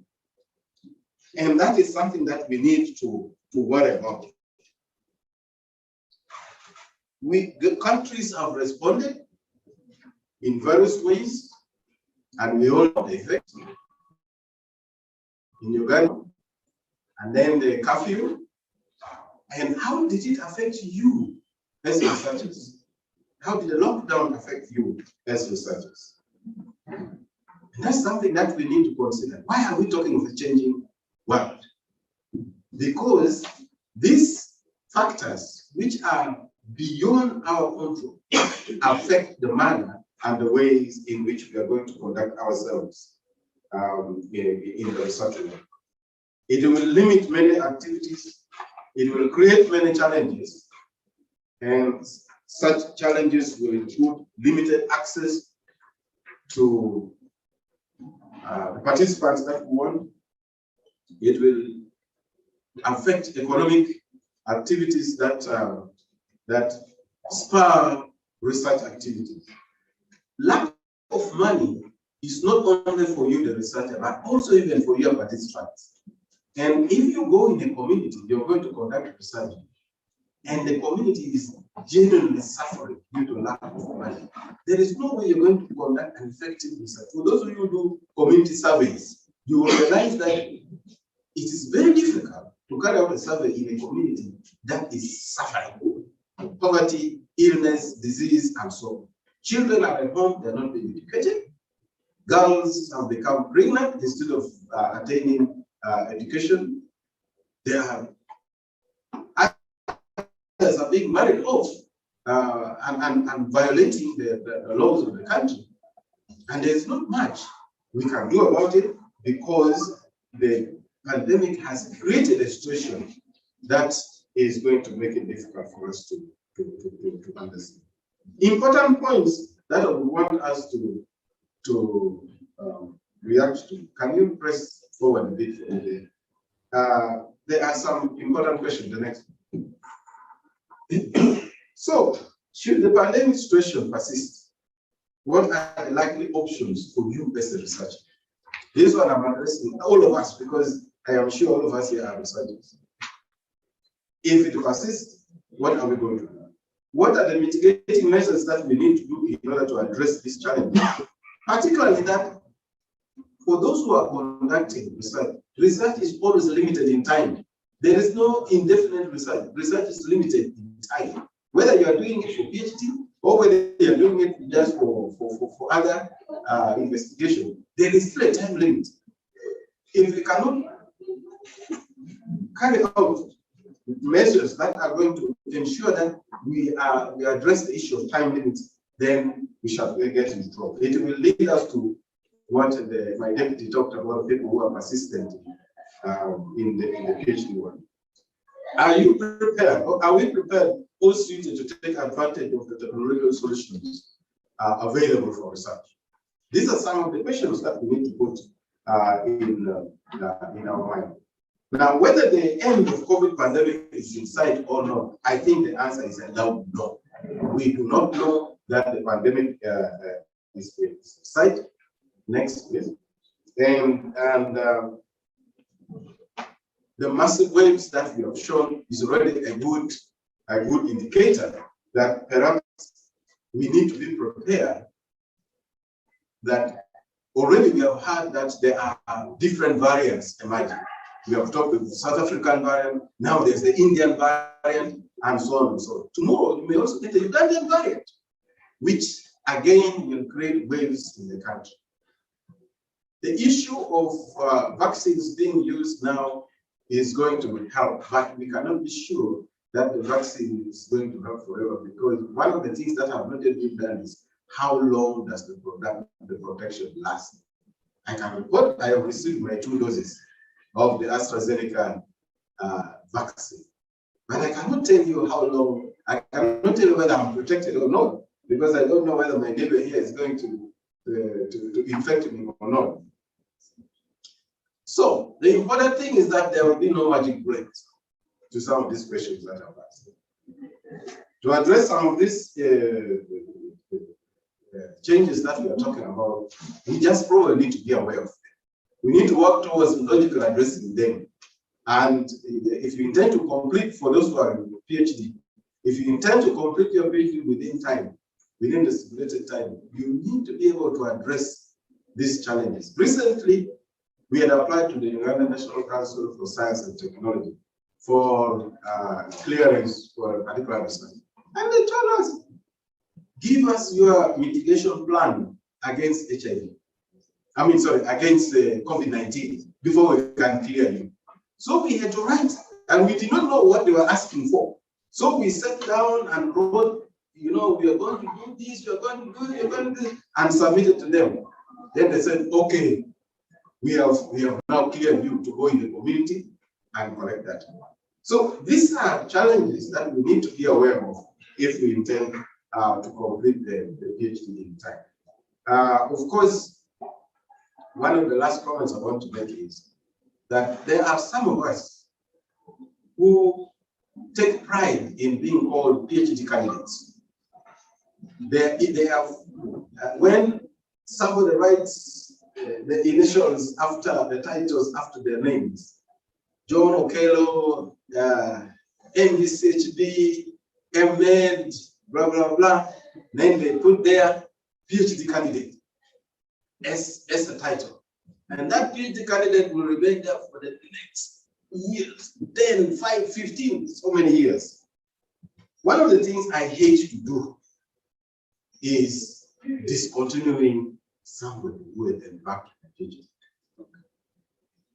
And that is something that we need to worry about. the countries have responded in various ways, and we all know the effect in Uganda, and then the curfew. And how did it affect you as researchers? How did the lockdown affect you as researchers? And that's something that we need to consider. Why are we talking of a changing world? Because these factors, which are beyond our control, affect the manner and the ways in which we are going to conduct ourselves in the research work. It will limit many activities. It will create many challenges, and such challenges will include limited access to the participants that we want. It will affect economic activities that spur research activities. Lack of money is not only for you, the researcher, but also even for your participants. And if you go in a community, you're going to conduct research, and the community is genuinely suffering due to lack of money, there is no way you're going to conduct an effective research. For those of you who do community surveys, you will realize that it is very difficult to carry out a survey in a community that is suffering. Poverty, illness, disease, and so on. Children are at home, they're not being educated. Girls have become pregnant instead of attaining education. They are others are being married off and violating the laws of the country. And there's not much we can do about it, because the pandemic has created a situation that is going to make it difficult for us to understand. Important points that I would want us to react to. Can you press forward a bit from there? There are some important questions. The next one. So, should the pandemic situation persist, what are the likely options for you as a researcher? This one I'm addressing all of us, because I am sure all of us here are researchers. If it persists, what are we going to do? What are the mitigating measures that we need to do in order to address this challenge? Particularly that for those who are conducting research, research is always limited in time. There is no indefinite research. Research is limited in time. Whether you are doing it for PhD or whether you are doing it just for other investigation, there is still a time limit. If we cannot carry out measures that are going to ensure that we address the issue of time limits, then we shall get into trouble. It will lead us to what my deputy talked about, people who are persistent in the PhD work. Are you prepared, or are we prepared, all students, to take advantage of the technological solutions available for research? These are some of the questions that we need to put in our mind. Now, whether the end of COVID pandemic is in sight or not, I think the answer is a loud no. We do not know that the pandemic is in sight. Next, please. And the massive waves that we have shown is already a good indicator that perhaps we need to be prepared. That already we have heard that there are different variants emerging. We have talked with the South African variant, now there's the Indian variant, and so on and so on. Tomorrow, you may also get the Ugandan variant, which again will create waves in the country. The issue of vaccines being used now is going to help, but we cannot be sure that the vaccine is going to help forever, because one of the things that have not yet been done is how long does the protection last? I can report I have received my 2 doses of the AstraZeneca vaccine, but I cannot tell you how long. I cannot tell you whether I'm protected or not, because I don't know whether my neighbor here is going to infect me or not. So the important thing is that there will be no magic breaks to some of these questions that I've asked. To address some of these changes that we are talking about, we just probably need to be aware of them. We need to work towards logically addressing them. And if you intend to complete, for those who are in PhD, if you intend to complete your PhD within time, within the stipulated time, you need to be able to address these challenges. Recently, we had applied to the Uganda National Council for Science and Technology for clearance for a particular research. And they told us, give us your mitigation plan against HIV. I mean, sorry, against COVID-19 before we can clear you. So we had to write, and we did not know what they were asking for. So we sat down and wrote, you know, we are going to do this, we are going to do this, we are going to do this, and submitted to them. Then they said, okay, we have now cleared you to go in the community and collect that. So these are challenges that we need to be aware of if we intend to complete the PhD in time. Of course, one of the last comments I want to make is that there are some of us who take pride in being called PhD candidates. They have, when somebody writes the initials after the titles after their names, John Okello, MDCHB, MNed, blah, blah, blah, then they put their PhD candidate as a title. And that PhD candidate will remain there for the next years, 10, 5, 15, so many years. One of the things I hate to do is discontinuing somebody who had embarked on a PhD.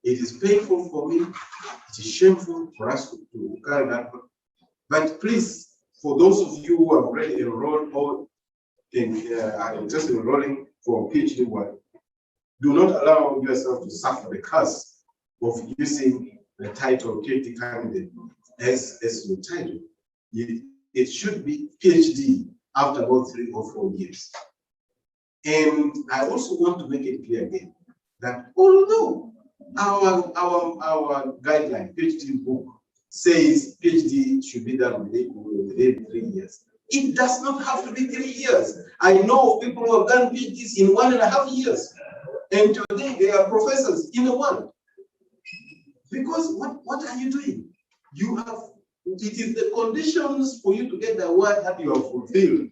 It is painful for me, it is shameful for us to carry that. But please, for those of you who have already enrolled or are interested in enrolling for PhD work, do not allow yourself to suffer the curse of using the title PhD candidate as your title. It should be PhD after about 3 or 4 years. And I also want to make it clear again that although our guideline, PhD book, says PhD should be done within 3 years, it does not have to be 3 years. I know people who have done PhDs in 1.5 years, and today they are professors in 1. Because what are you doing? It is the conditions for you to get the award that you have fulfilled.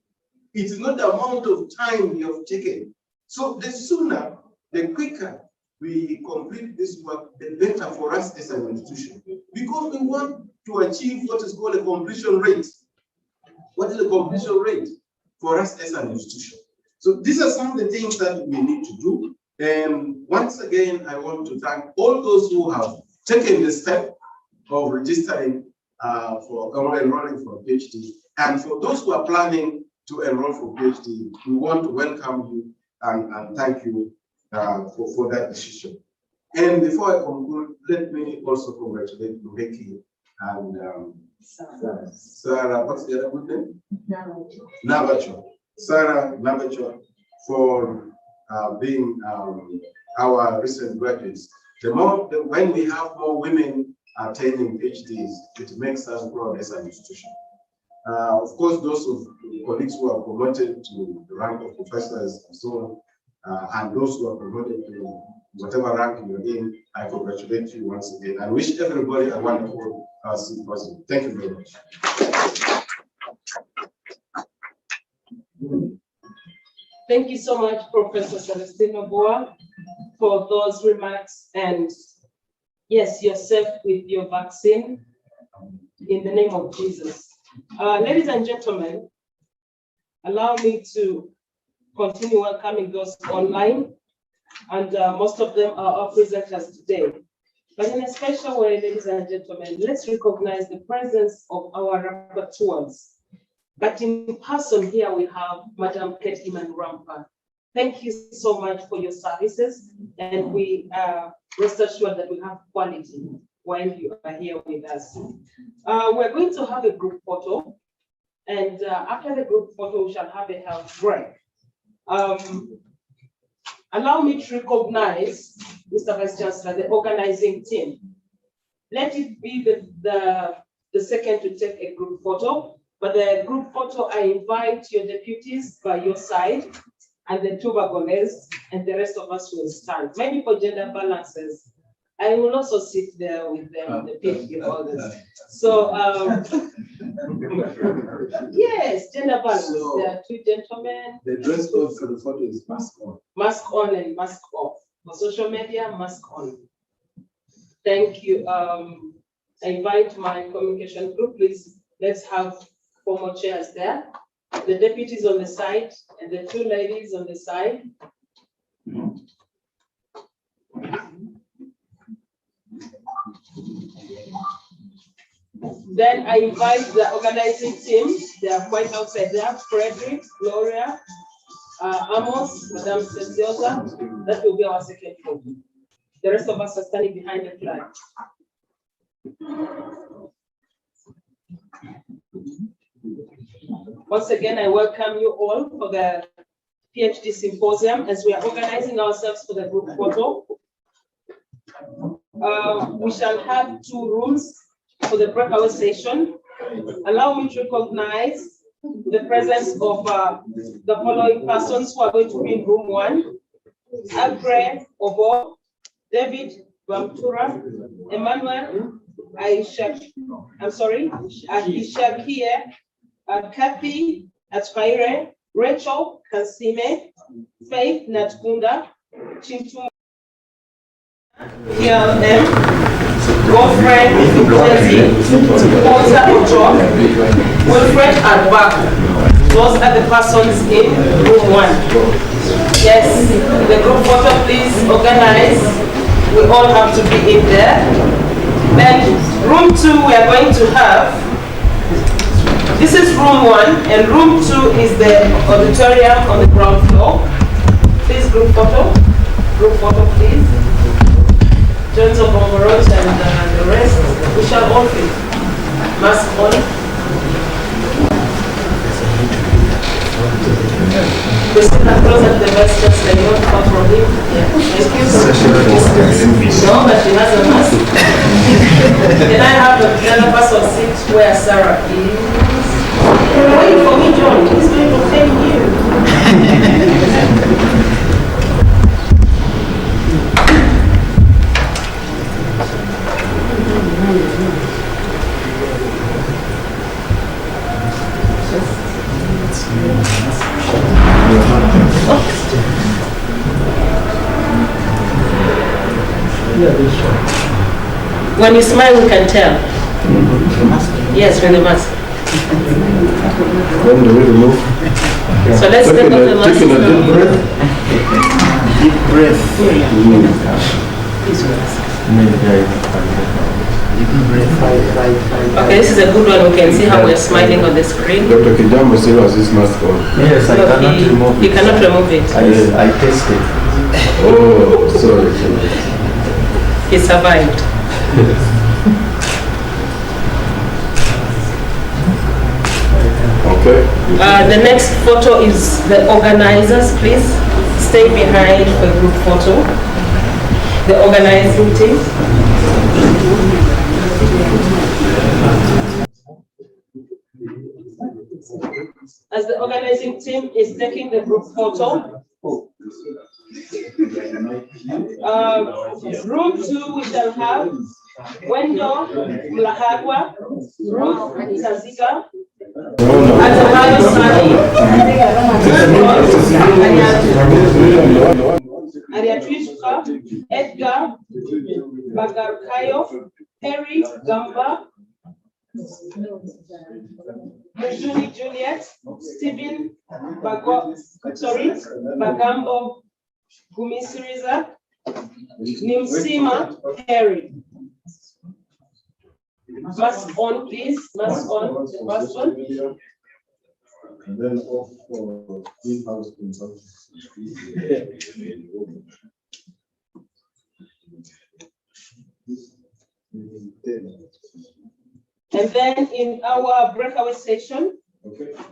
It is not the amount of time you have taken. So the sooner, the quicker we complete this work, the better for us as an institution. Because we want to achieve what is called a completion rate. What is the completion rate for us as an institution? So these are some of the things that we need to do. And once again, I want to thank all those who have taken the step of registering for enrolling for PhD. And for those who are planning to enroll for PhD, we want to welcome you and thank you for that decision. And before I conclude, let me also congratulate Becky and Sarah, what's the other good name? Navacho. Sarah Navacho for being our recent graduates. When we have more women attaining PhDs, it makes us proud as an institution. Of course, those of colleagues who are promoted to the rank of professors and so on, and those who are promoted to whatever rank you're in, I congratulate you once again and wish everybody a wonderful symposium. Thank you very much. Thank you so much, Professor Celestino Boa, for those remarks. And yes, you're safe with your vaccine in the name of Jesus. Ladies and gentlemen, allow me to continue welcoming those online, and most of them are our presenters today. But in a special way, ladies and gentlemen, let's recognize the presence of our rapporteurs. But in person here we have Madam Kate Iman-Rampa. Thank you so much for your services, and we rest assured that we have quality while you are here with us. We're going to have a group photo, and after the group photo, we shall have a health break. Allow me to recognize, Mr. Vice Chancellor, the organizing team. Let it be the second to take a group photo, but the group photo, I invite your deputies by your side, and the two wagoners, and the rest of us will stand. Maybe for gender balances, I will also sit there with them, the PhD holders. So, yes, gender balance. There are two gentlemen. The dress code for the photo is mask on. Mask on and mask off. For social media, mask on. Thank you. I invite my communication group. Please, let's have 4 more chairs there. The deputies on the side and the 2 ladies on the side. Then I invite the organizing team. They are quite outside there. Frederick, Gloria, Amos, Madame Ceciosa. That will be our second group. The rest of us are standing behind the flag. Once again, I welcome you all for the PhD Symposium as we are organizing ourselves for the group photo. We shall have 2 rooms for the breakaway session. Allow me to recognize the presence of the following persons who are going to be in room 1. Agre Obo, David Bamtura, Emmanuel Aishakie, Kathy Atfaire, Rachel Kansime, Faith Natkunda, Chintu PLM, Godfrey Jesse, Walter Ojo, Wilfred Adwak. Those are the persons in room 1. Yes, the group photo, please organize. We all have to be in there. Then room 2 we are going to have. This is room 1 and room 2 is the auditorium on the ground floor. Please group photo please. Jones of Overroach and the rest, we shall all fit. Mask on. We still have close at the best, just like you want to come from him. Yeah. Thank you. No, but she has a mask. Can I have another person sit where Sarah is? Wait for me, John. He's going to tell you. When you smile, we can tell. Yes, with the mask. When do we remove? So let's take off the mask. Taking a deep breath. Deep breath. Okay, this is a good one. We can see how we're smiling on the screen. Dr. Kijambo still has his mask on. Yes, I cannot remove He it. cannot remove it. I tested. Oh, sorry. He survived. Okay. The next photo is the organizers. Please stay behind for group photo. The organizing team. As the organizing team is taking the group photo, room 2 we shall have Wendo Mlahagwa, Ruth Zaziga, Atamayo Sani, Ariatwishka, Edgar Bagarkayo, Perry Gamba, Mujuni Juliet, Stephen Bagambo Gumisiriza, Nimsima Perry. Mask on, please. Mask on. The first one. And then off for in-house consumption. And then in our breakaway session,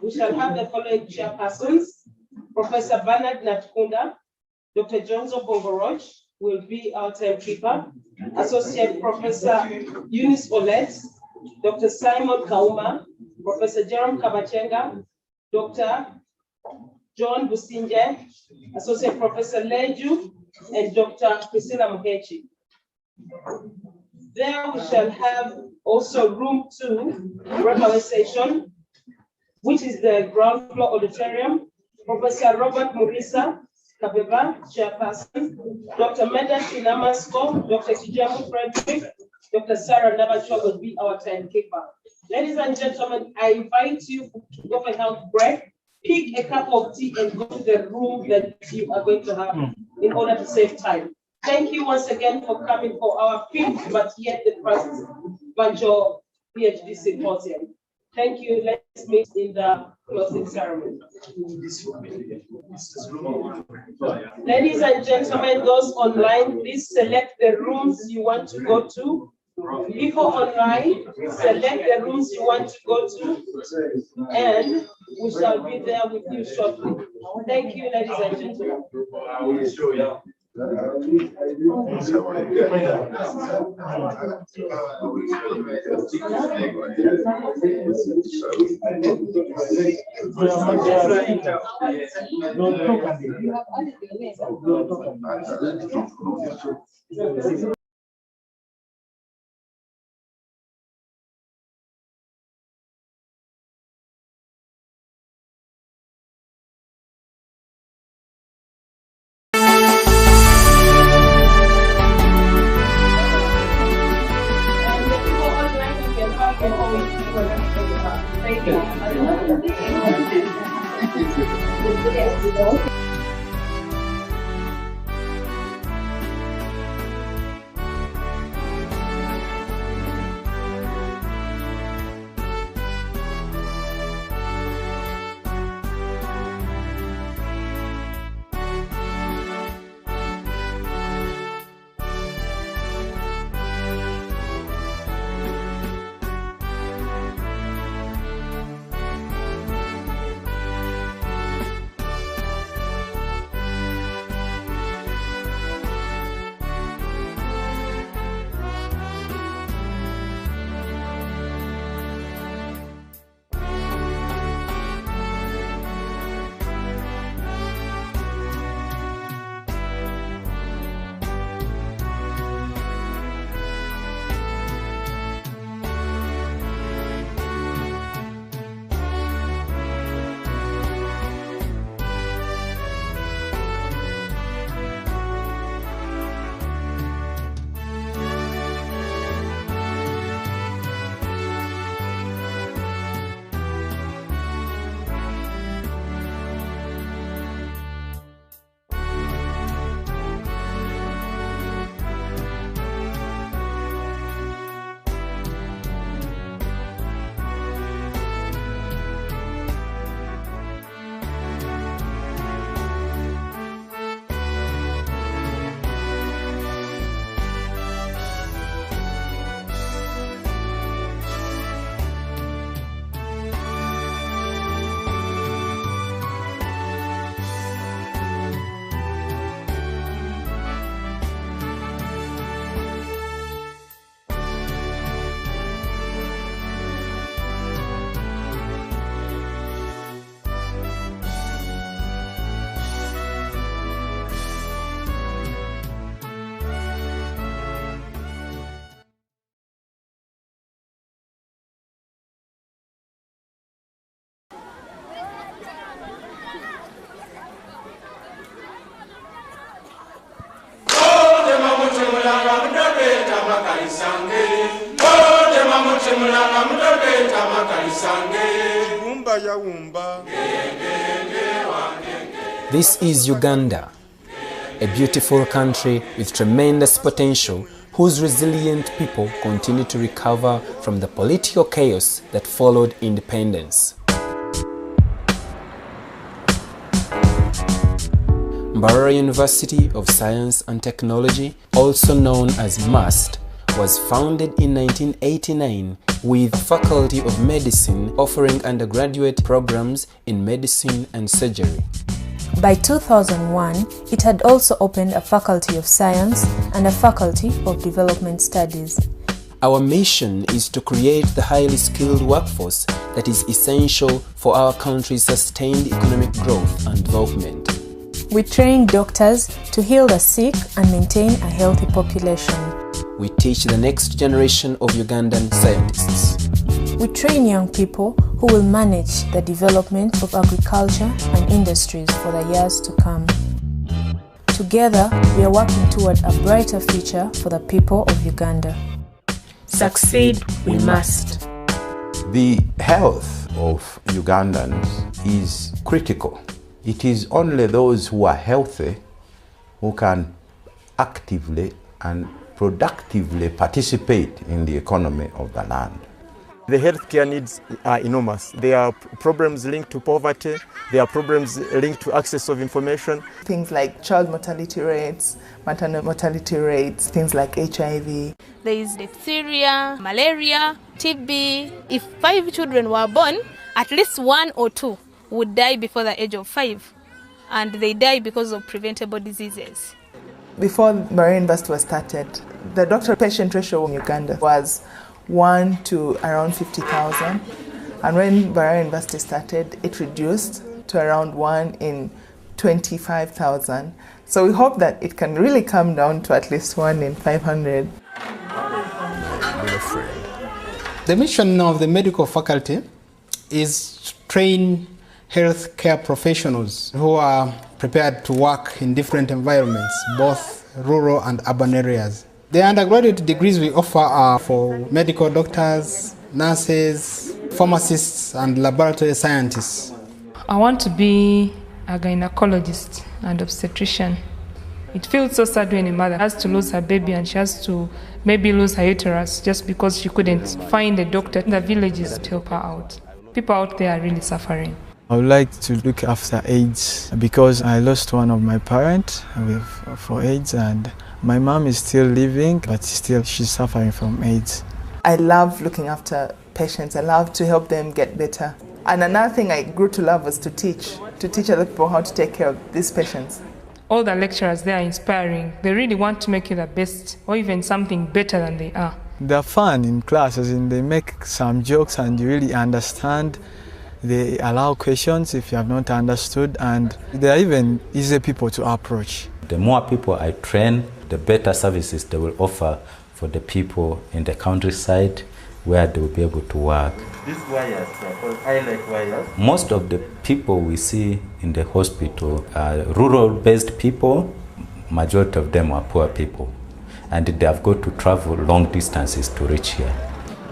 we shall have the following chairpersons. Professor Bernard Natkunda, Dr. Jones Obongoroch will be our timekeeper. Associate Professor Eunice Olet, Dr. Simon Kauma, Professor Jerome Kabachenga, Dr. John Businje, Associate Professor Leju, and Dr. Priscilla Muhechi. There we shall have also room 2, breakaway session, which is the ground floor auditorium. Professor Robert Murisa Kabeba, chairperson, Dr. Meda Tinamasko, Dr. Tijamu Frederick, Dr. Sarah Nabachwa will be our timekeeper. Ladies and gentlemen, I invite you to go for a health break, pick a cup of tea and go to the room that you are going to have in order to save time. Thank you once again for coming for our 5th, but yet the first virtual PhD Symposium. Thank you. Let's meet in the closing ceremony. Ladies and gentlemen, those online, please select the rooms you want to go to. People online, select the rooms you want to go to, and we shall be there with you shortly. Thank you, ladies and gentlemen. I will show you. Thank you. This is Uganda, a beautiful country with tremendous potential whose resilient people continue to recover from the political chaos that followed independence. Mbarara University of Science and Technology, also known as MUST, was founded in 1989 with Faculty of Medicine offering undergraduate programs in medicine and surgery. By 2001, it had also opened a Faculty of Science and a Faculty of Development Studies. Our mission is to create the highly skilled workforce that is essential for our country's sustained economic growth and development. We train doctors to heal the sick and maintain a healthy population. we teach the next generation of Ugandan scientists. We train young people who will manage the development of agriculture and industries for the years to come. Together, we are working toward a brighter future for the people of Uganda. Succeed, we must. The health of Ugandans is critical. It is only those who are healthy who can actively and productively participate in the economy of the land. The healthcare needs are enormous. There are problems linked to poverty. There are problems linked to access of information. Things like child mortality rates, maternal mortality rates, things like HIV. There is diphtheria, malaria, TB. If 5 children were born, at least 1 or 2 would die before the age of 5. And they die because of preventable diseases. Before Bahrain University was started, the doctor-patient ratio in Uganda was 1 to around 50,000. And when Bahrain University started, it reduced to around 1 in 25,000. So we hope that it can really come down to at least 1 in 500. The mission of the medical faculty is to train healthcare professionals who are prepared to work in different environments, both rural and urban areas. The undergraduate degrees we offer are for medical doctors, nurses, pharmacists, and laboratory scientists. I want to be a gynecologist and obstetrician. It feels so sad when a mother has to lose her baby and she has to maybe lose her uterus just because she couldn't find a doctor in the villages to help her out. People out there are really suffering. I would like to look after AIDS because I lost one of my parents for AIDS, and my mom is still living, but still she's suffering from AIDS. I love looking after patients. I love to help them get better. And another thing I grew to love was to teach other people how to take care of these patients. All the lecturers, they are inspiring. They really want to make you the best or even something better than they are. They're fun in class, as in they make some jokes and you really understand. They allow questions if you have not understood, and they are even easy people to approach. The more people I train, the better services they will offer for the people in the countryside where they will be able to work. These wires are called eyelet wires. Most of the people we see in the hospital are rural-based people. Majority of them are poor people, and they have got to travel long distances to reach here.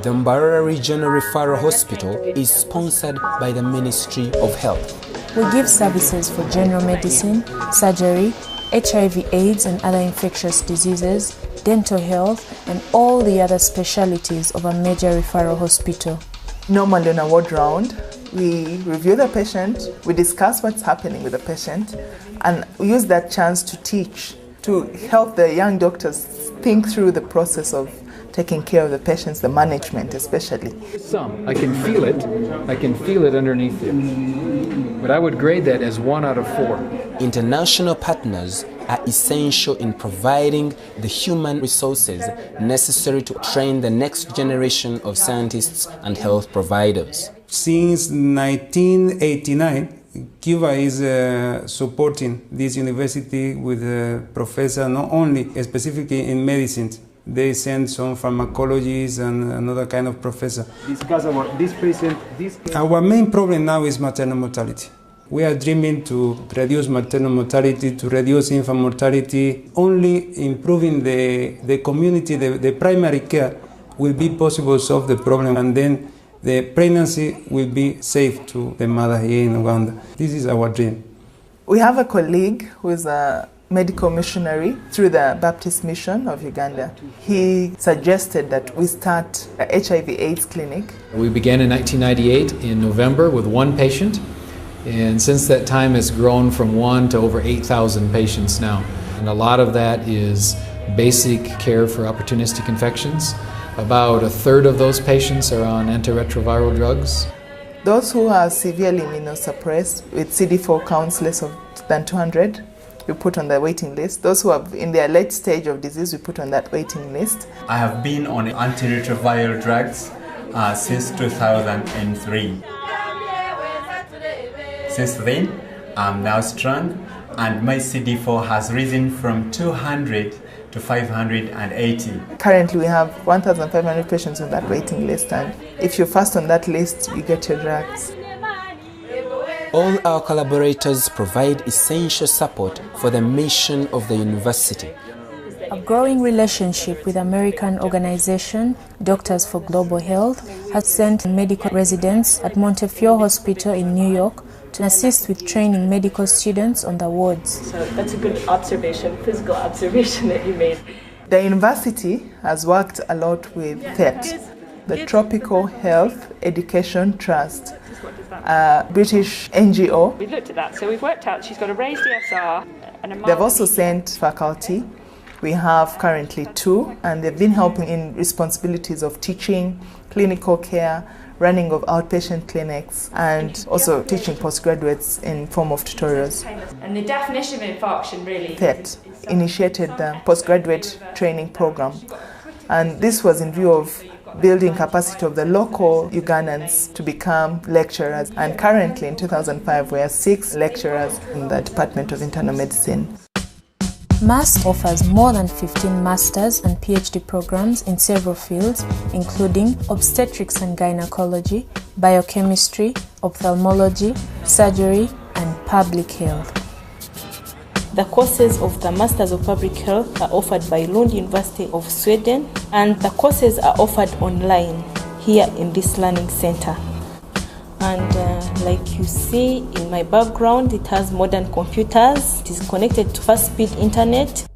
The Mbarara Regional Referral Hospital is sponsored by the Ministry of Health. We give services for general medicine, surgery, HIV/AIDS and other infectious diseases, dental health, and all the other specialties of a major referral hospital. Normally on a ward round, we review the patient, we discuss what's happening with the patient, and we use that chance to teach, to help the young doctors think through the process of taking care of the patients, the management especially. Some, I can feel it underneath you. But I would grade that as 1 out of 4. International partners are essential in providing the human resources necessary to train the next generation of scientists and health providers. Since 1989, Cuba is supporting this university with a professor, not only specifically in medicine. They send some pharmacologists and another kind of professor. Discuss about this patient. Our main problem now is maternal mortality. We are dreaming to reduce maternal mortality, to reduce infant mortality. Only improving the community, the primary care, will be possible to solve the problem, and then the pregnancy will be safe to the mother here in Uganda. This is our dream. We have a colleague who is a medical missionary through the Baptist Mission of Uganda. He suggested that we start a HIV/AIDS clinic. We began in 1998 in November with 1 patient, and since that time it's grown from 1 to over 8,000 patients now. And a lot of that is basic care for opportunistic infections. About 1/3 of those patients are on antiretroviral drugs. Those who are severely immunosuppressed with CD4 counts less than 200, we put on the waiting list. Those who are in their late stage of disease, we put on that waiting list. I have been on antiretroviral drugs since 2003. Since then, I'm now strong and my CD4 has risen from 200 to 580. Currently, we have 1,500 patients on that waiting list, and if you're first on that list, you get your drugs. All our collaborators provide essential support for the mission of the university. A growing relationship with American organization Doctors for Global Health has sent medical residents at Montefiore Hospital in New York to assist with training medical students on the wards. So that's a good observation, physical observation that you made. The university has worked a lot with THET, the Tropical Health Education Trust, a British NGO. We've looked at that, so we've worked out she's got a raised ESR and a mild... They've also sent faculty. We have currently 2, and they've been helping in responsibilities of teaching, clinical care, running of outpatient clinics, and also teaching postgraduates in form of tutorials. And the definition of infarction really... THET initiated the postgraduate training program, and this was in view of building capacity of the local Ugandans to become lecturers. And currently in 2005 we are 6 lecturers in the Department of Internal Medicine. MAST offers more than 15 master's and PhD programs in several fields, including obstetrics and gynecology, biochemistry, ophthalmology, surgery, and public health. The courses of the Masters of Public Health are offered by Lund University of Sweden, and the courses are offered online here in this learning center. And like you see in my background, it has modern computers. It is connected to fast-speed internet.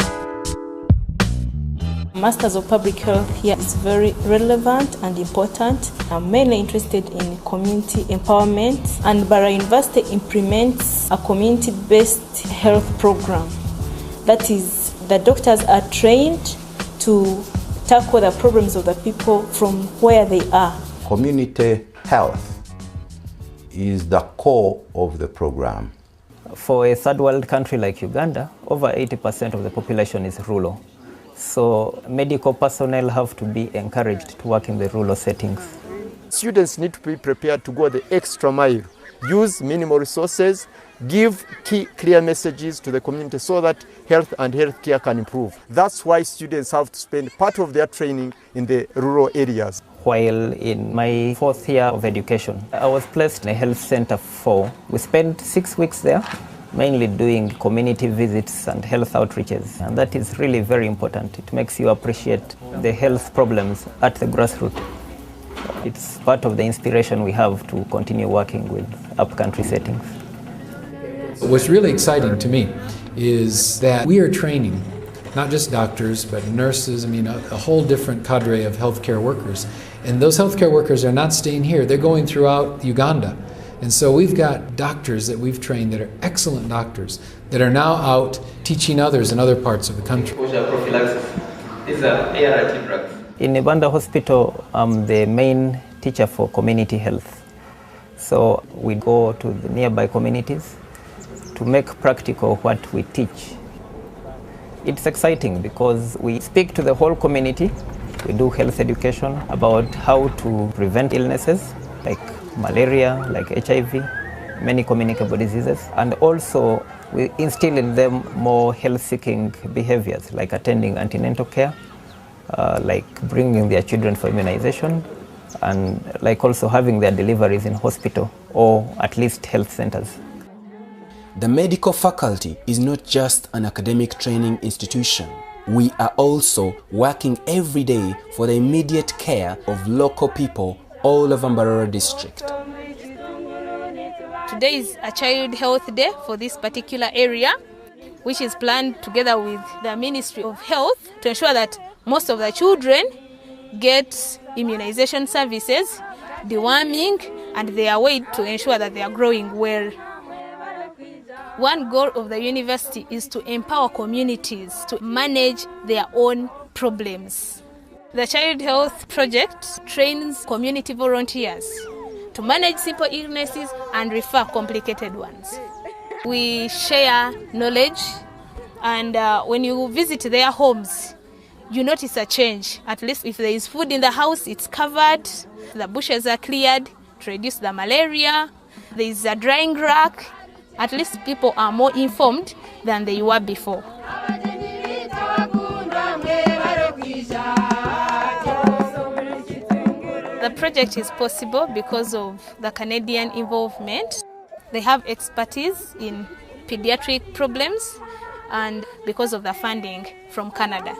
Masters of Public Health here is very relevant and important. I'm mainly interested in community empowerment, and Bara University implements a community-based health program. That is, the doctors are trained to tackle the problems of the people from where they are. Community health is the core of the program. For a third world country like Uganda, over 80% of the population is rural. So medical personnel have to be encouraged to work in the rural settings. Students need to be prepared to go the extra mile, use minimal resources, give clear messages to the community so that health and healthcare can improve. That's why students have to spend part of their training in the rural areas. While in my 4th year of education, I was placed in a health center we spent 6 weeks there, mainly doing community visits and health outreaches. And that is really very important. It makes you appreciate the health problems at the grassroots. It's part of the inspiration we have to continue working with upcountry settings. What's really exciting to me is that we are training not just doctors, but nurses, a whole different cadre of healthcare workers. And those healthcare workers are not staying here, they're going throughout Uganda. And so we've got doctors that we've trained that are excellent doctors that are now out teaching others in other parts of the country. These are ART drugs. In Ibanda Hospital, I'm the main teacher for community health. So we go to the nearby communities to make practical what we teach. It's exciting because we speak to the whole community. We do health education about how to prevent illnesses like malaria, like HIV, many communicable diseases, and also we instill in them more health-seeking behaviors like attending antenatal care, like bringing their children for immunization, and like also having their deliveries in hospital or at least health centers. The medical faculty is not just an academic training institution. We are also working every day for the immediate care of local people all over Mbarara district. Today is a Child Health Day for this particular area, which is planned together with the Ministry of Health to ensure that most of the children get immunization services, deworming, and they are weighed to ensure that they are growing well. One goal of the university is to empower communities to manage their own problems. The Child Health Project trains community volunteers to manage simple illnesses and refer complicated ones. We share knowledge, and when you visit their homes, you notice a change. At least if there is food in the house, it's covered, the bushes are cleared to reduce the malaria, there is a drying rack. At least people are more informed than they were before. The project is possible because of the Canadian involvement. They have expertise in pediatric problems and because of the funding from Canada.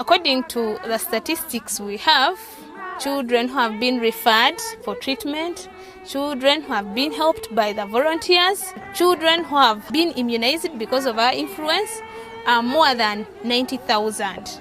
According to the statistics we have, children who have been referred for treatment, children who have been helped by the volunteers, children who have been immunized because of our influence are more than 90,000.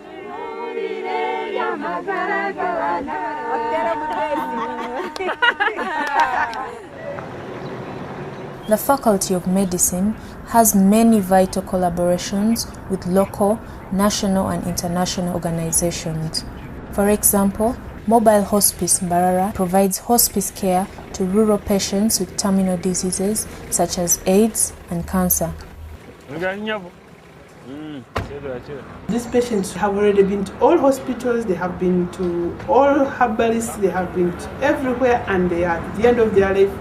The Faculty of Medicine has many vital collaborations with local, national and international organizations. For example, Mobile Hospice Mbarara provides hospice care to rural patients with terminal diseases such as AIDS and cancer. These patients have already been to all hospitals, they have been to all herbalists, they have been to everywhere, and they are at the end of their life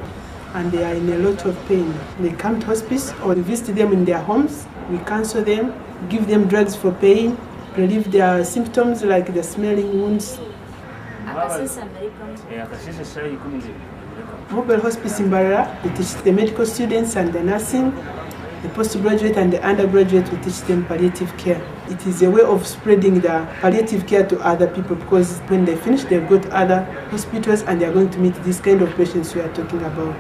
and they are in a lot of pain. They come to hospice or we visit them in their homes, we counsel them, give them drugs for pain, relieve their symptoms like the smelling wounds. Mobile Hospice in Mbarara, we teach the medical students and the nursing, the postgraduate and the undergraduate, we teach them palliative care. It is a way of spreading the palliative care to other people because when they finish, they've got other hospitals and they're going to meet this kind of patients we are talking about.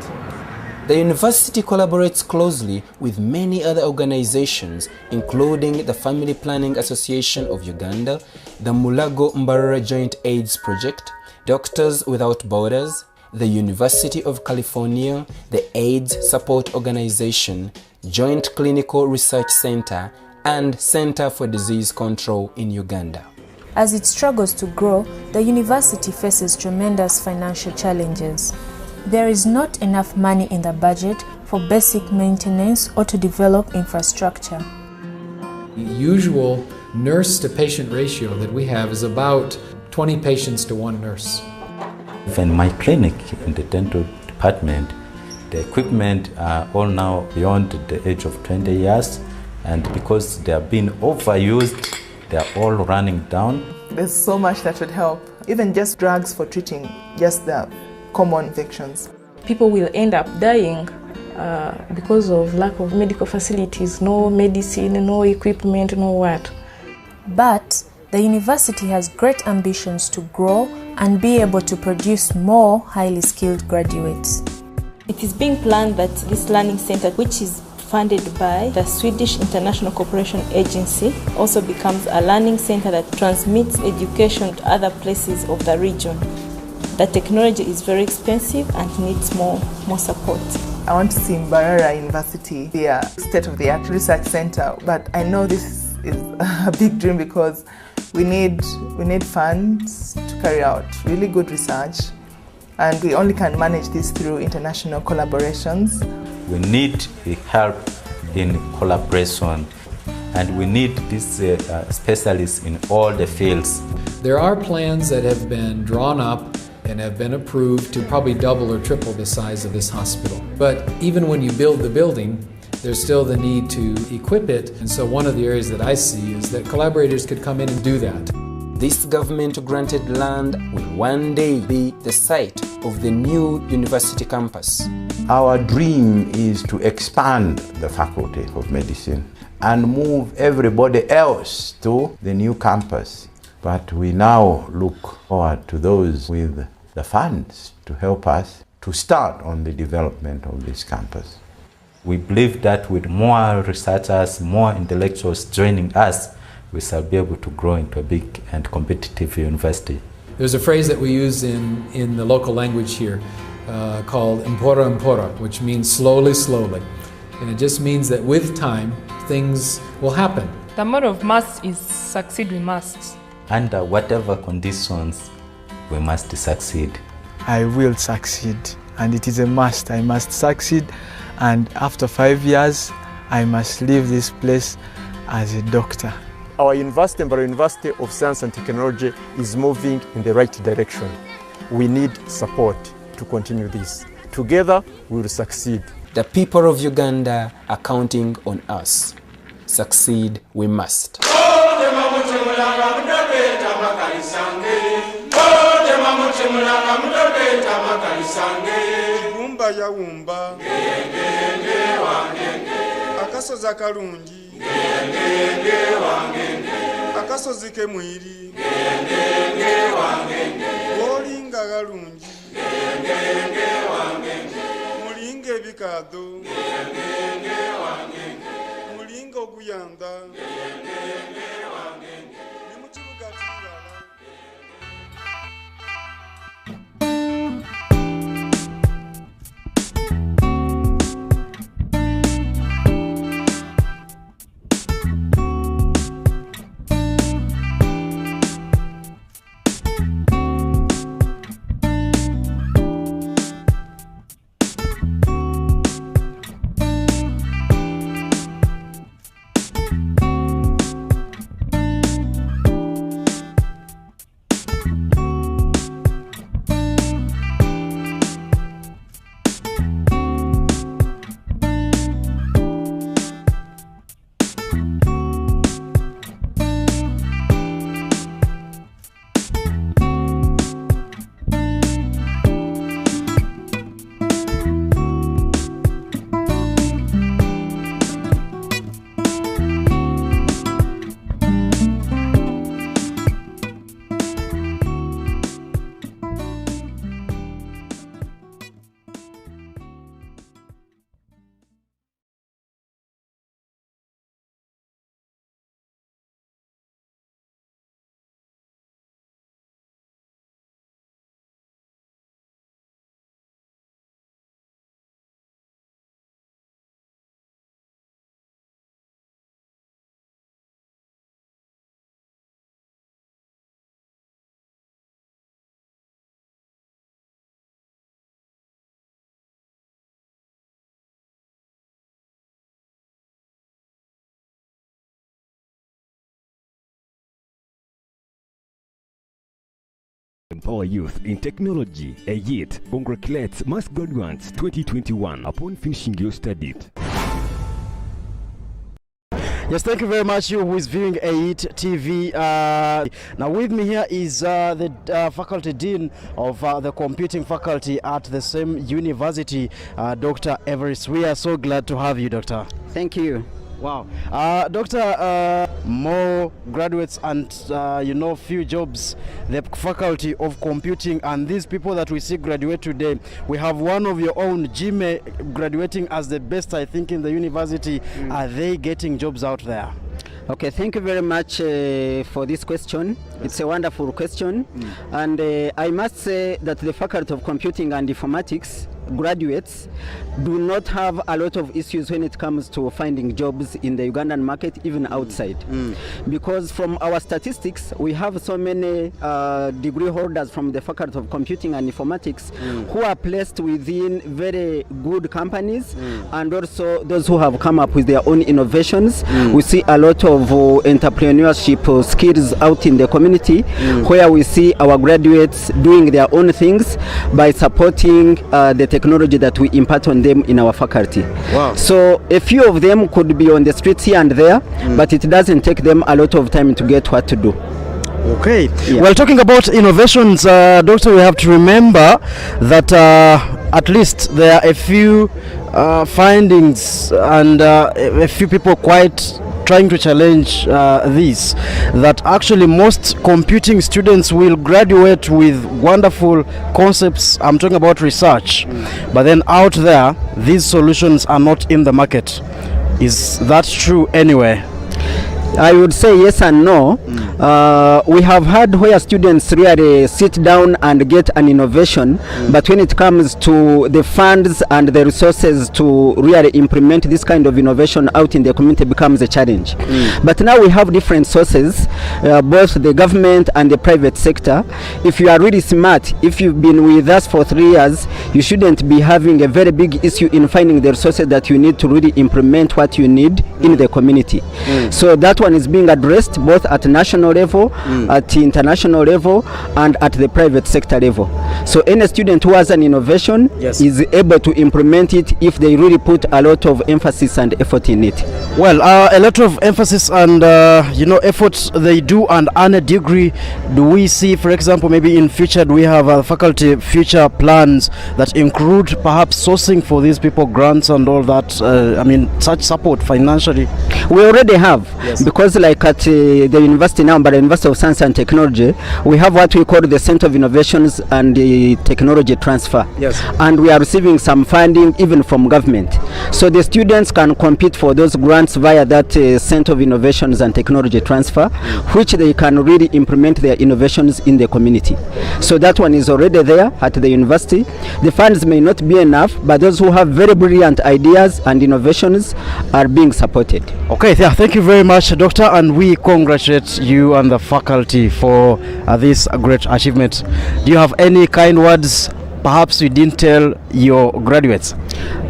The university collaborates closely with many other organizations, including the Family Planning Association of Uganda, the Mulago Mbarara Joint AIDS Project, Doctors Without Borders, the University of California, the AIDS Support Organization, Joint Clinical Research Center, and Center for Disease Control in Uganda. As it struggles to grow, the university faces tremendous financial challenges. There is not enough money in the budget for basic maintenance or to develop infrastructure. The usual nurse-to-patient ratio that we have is about 20 patients to one nurse. In my clinic in the dental department, the equipment are all now beyond the age of 20 years, and because they are being overused, they are all running down. There's so much that would help, even just drugs for treating just the common infections. People will end up dying because of lack of medical facilities, no medicine, no equipment, no what. But the university has great ambitions to grow and be able to produce more highly skilled graduates. It is being planned that this learning center, which is funded by the Swedish International Cooperation Agency, also becomes a learning center that transmits education to other places of the region. The technology is very expensive and needs more support. I want to see Mbarara University be a state-of-the-art research center, but I know this is a big dream because we need funds to carry out really good research, and we only can manage this through international collaborations. We need help in collaboration, and we need these specialists in all the fields. There are plans that have been drawn up and have been approved to probably double or triple the size of this hospital. But even when you build the building, there's still the need to equip it, and so one of the areas that I see is that collaborators could come in and do that. This government-granted land will one day be the site of the new university campus. Our dream is to expand the Faculty of Medicine and move everybody else to the new campus. But we now look forward to those with the funds to help us to start on the development of this campus. We believe that with more researchers, more intellectuals joining us, we shall be able to grow into a big and competitive university. There's a phrase that we use in the local language here called mpora mpora, which means slowly, slowly. And it just means that with time, things will happen. The motto of must is succeed we must. Under whatever conditions, we must succeed. I will succeed, and it is a must. I must succeed, and after 5 years, I must leave this place as a doctor. Our university, Mbarara University of Science and Technology, is moving in the right direction. We need support to continue this. Together, we will succeed. The people of Uganda are counting on us. Succeed we must. Akasozi akalungi akasozi kemwiri olinga galungi mulinga ebikado mulinga oguyanda Empower youth in technology. EYIT congratulates mass graduates 2021 upon finishing your studies. Yes, thank you very much, you who is viewing EYIT TV. Now with me here is the faculty dean of the computing faculty at the same university, Dr. Everest. We are so glad to have you, Doctor. Thank you. Wow. Doctor, more graduates and, few jobs, the faculty of computing, and these people that we see graduate today, we have one of your own, Jimmy, graduating as the best, I think, in the university. Are they getting jobs out there? Okay, thank you very much for this question. It's a wonderful question. And I must say that the Faculty of Computing and Informatics graduates do not have a lot of issues when it comes to finding jobs in the Ugandan market, even outside. Because from our statistics, we have so many degree holders from the Faculty of Computing and Informatics who are placed within very good companies, and also those who have come up with their own innovations. We see a lot of entrepreneurship skills out in the community, where we see our graduates doing their own things by supporting the technology that we impart on them in our faculty. Wow. So a few of them could be on the streets here and there, but it doesn't take them a lot of time to get what to do. Okay. Yeah. Well, talking about innovations, Doctor, we have to remember that at least there are a few findings and a few people quite trying to challenge this, that actually most computing students will graduate with wonderful concepts. I'm talking about research, but then out there these solutions are not in the market. Is that true anyway? I would say yes and no. We have had where students really sit down and get an innovation, but when it comes to the funds and the resources to really implement this kind of innovation out in the community becomes a challenge. But now we have different sources, both the government and the private sector. If you are really smart, if you've been with us for 3 years, you shouldn't be having a very big issue in finding the resources that you need to really implement what you need in the community. So that one is being addressed both at national national level, at international level, and at the private sector level. So any student who has an innovation is able to implement it if they really put a lot of emphasis and effort in it. Well, a lot of emphasis and efforts they do and earn a degree. Do we see, for example, maybe in future, do we have faculty future plans that include perhaps sourcing for these people grants and all that? Such support financially. We already have, because like at the university now, but the University of Science and Technology, we have what we call the Center of Innovations and the Technology Transfer. Yes. And we are receiving some funding even from government. So the students can compete for those grants via that Center of Innovations and Technology Transfer, which they can really implement their innovations in the community. So that one is already there at the university. The funds may not be enough, but those who have very brilliant ideas and innovations are being supported. Okay, yeah, thank you very much, Doctor, and we congratulate you and the faculty for this great achievement. Do you have any kind words perhaps you didn't tell your graduates?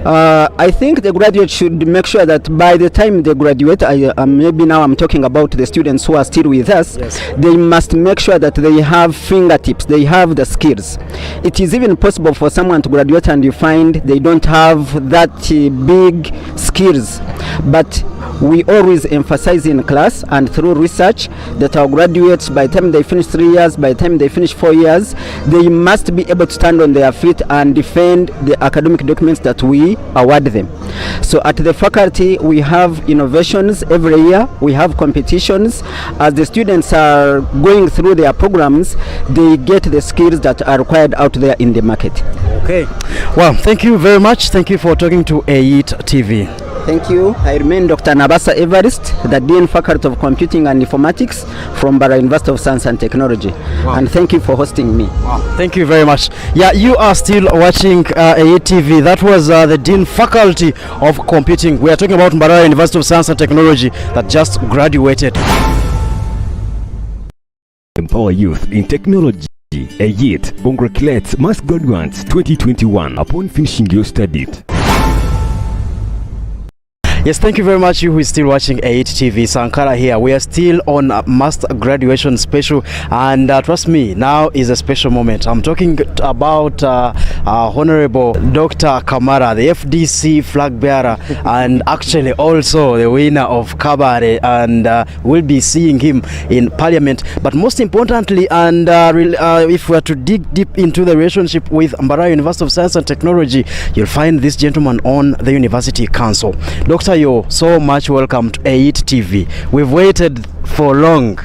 I think the graduates should make sure that by the time they graduate, maybe now I'm talking about the students who are still with us, they must make sure that they have fingertips, they have the skills. It is even possible for someone to graduate and you find they don't have that big skills, but we always emphasize in class and through research that our graduates, by the time they finish 3 years, by the time they finish 4 years, they must be able to stand on their feet and defend the academic documents that we award them. So at the faculty, we have innovations every year, we have competitions. As the students are going through their programs, they get the skills that are required out there in the market. Okay. Well, thank you very much. Thank you for talking to AIT TV. Thank you. I remain Dr. Nabasa Evarist, the Dean Faculty of Computing and Informatics from Bara University of Science and Technology. Wow. And thank you for hosting me. Wow. Thank you very much. Yeah, you are still watching AIT TV. That was the Dean Faculty of Computing. We are talking about Bara University of Science and Technology that just graduated. Empower youth in technology. AIT congratulates mass graduates 2021 upon finishing your studies. Yes, thank you very much, you who is still watching AIT TV. Sankara here. We are still on a master graduation special, and trust me, now is a special moment. I'm talking about Honorable Dr. Kamara, the FDC flag bearer, and actually also the winner of Kabare, and we'll be seeing him in Parliament. But most importantly, and if we are to dig deep into the relationship with Mbarara University of Science and Technology, you'll find this gentleman on the University Council. Dr. You're so much welcome to AIT TV. We've waited for long.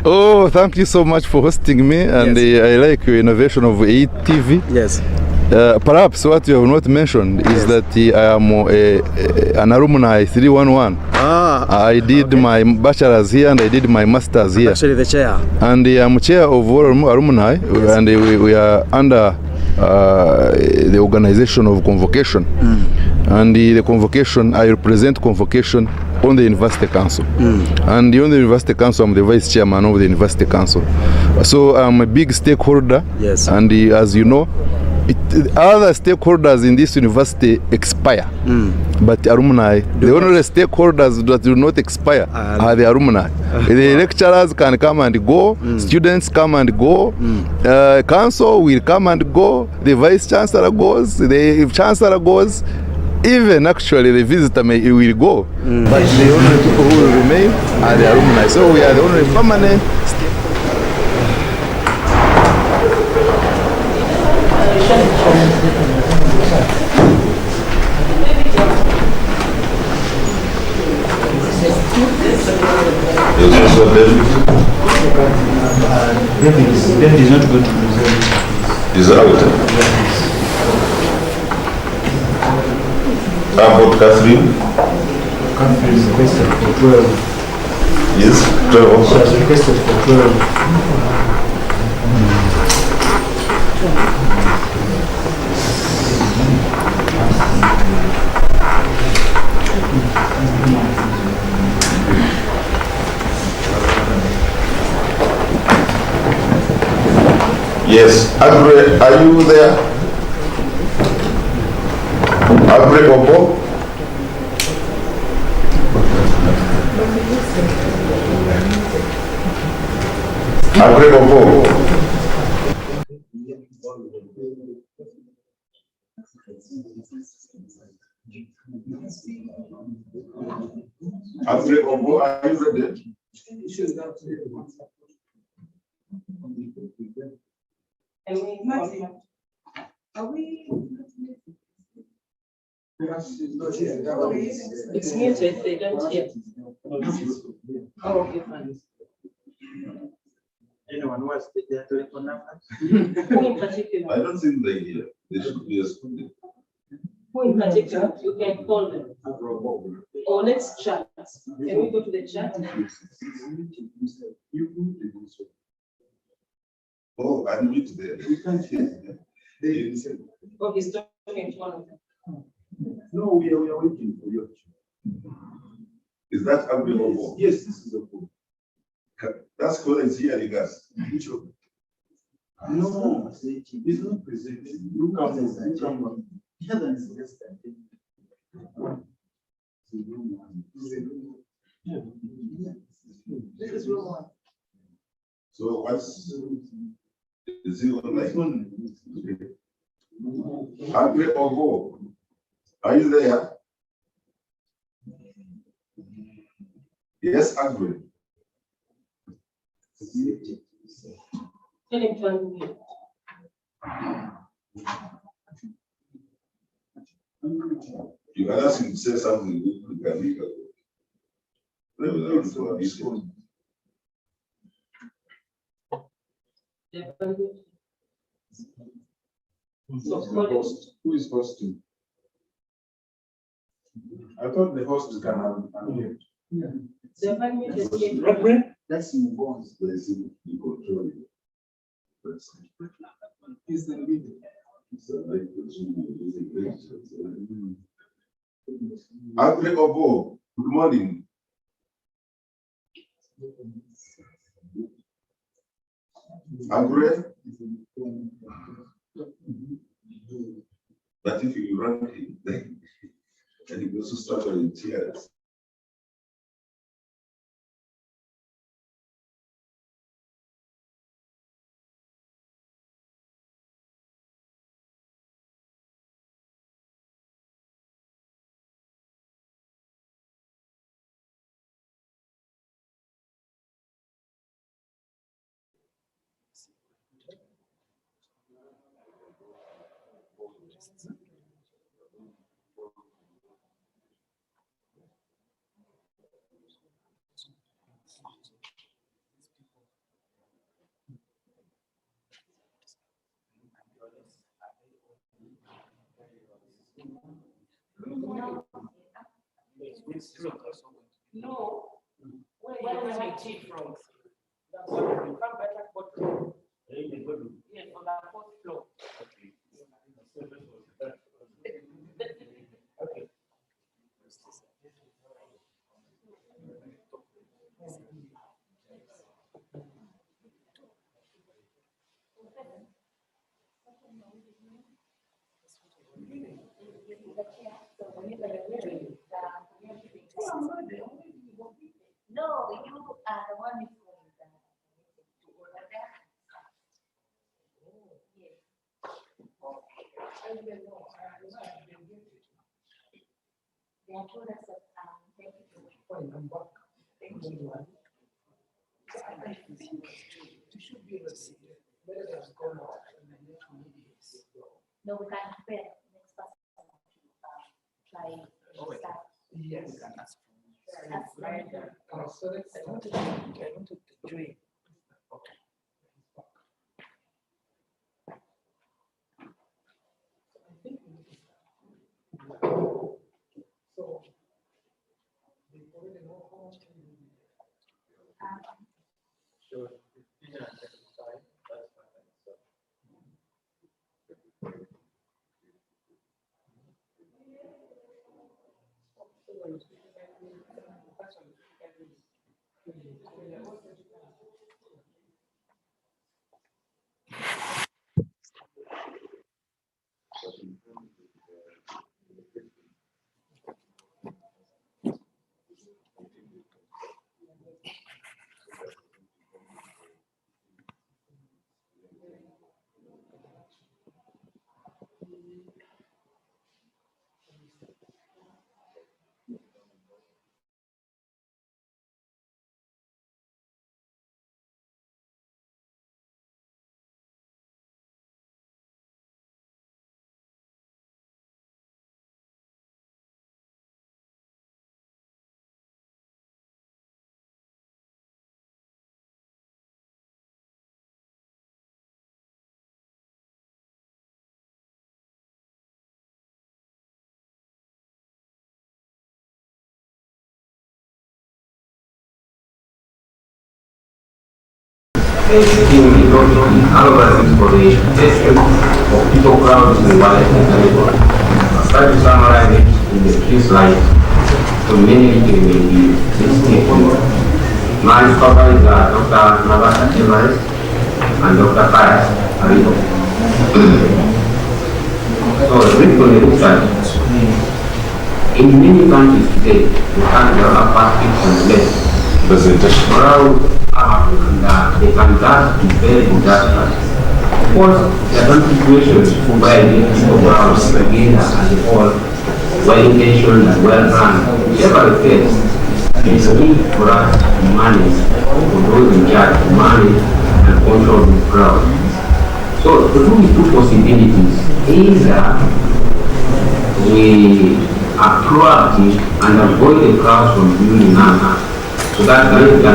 Oh, thank you so much for hosting me, and I like your innovation of AIT TV. Yes. Perhaps what you have not mentioned is that I am an alumni 311. I did my bachelor's here and I did my master's here. Actually the chair. And I'm chair of all alumni, and we are under the organization of convocation. And the convocation, I represent convocation on the University Council. And on the University Council, I'm the Vice Chairman of the University Council. So I'm a big stakeholder. Yes. And as you know, other stakeholders in this university expire. But alumni, the only stakeholders that do not expire are the alumni. The lecturers can come and go, students come and go, council will come and go, the Vice Chancellor goes, the Chancellor goes. Even actually the visitor will go, but the only people who will remain are the alumni. So we are the only permanent David is not going to present. Is out. About Catherine? Catherine is requested for 12. Yes, 12. She has requested for 12. Yes, Agre, are you there? Agre Obo? Agree or vote? Agree or vote? Are you ready? It's muted, they don't hear. Oh, okay, fine. Anyone wants their telephone number? Who in particular? I don't think they hear. They should be excluded. Who in particular? You can call them. Or let's chat. Can we go to the chat? Oh, I mute there. We can't hear. Oh, he's talking to one of them. No, we are waiting for you. Is that agree or vote? Yes, this is a vote. That's Collins here, you guys. Which of them? No, he's not presenting. You come. He hasn't suggested. So what's is he online? Agree or vote? Are you there? Yes, agree. You can ask him to say something we can make it. Who is hosting? I thought the host can have unmute. Let's move on. You control it. Is the leader. Agree or vote? Good morning. Agree? But if you run it, then you also struggle in tears. No, where is my tea from? Come back and put yes, on the fourth floor. Okay. No, you are the one who they have told us that thank you. No, we can prepare next person try start. Yes, we can ask. So let's I wanted to join. Okay. So they already know how much can you do. Sure. taking the topic algorithms for the detection of people crowds in the wireless network. I'll try to summarize it in the few slides, so many people may be listening to. My scholar is Dr. Navata Everest and Dr. Pius Aribo. So briefly look at in many countries today, we can't develop practice and less. Around and they can just be very disastrous. Of course, there are some situations where people around together and they all well-intentioned and well-run. Whichever the case, it's a need for us to manage, for those in charge to manage and control the crowd. So, to do with two possibilities, either we are proactive and avoid the crowds from building us. So that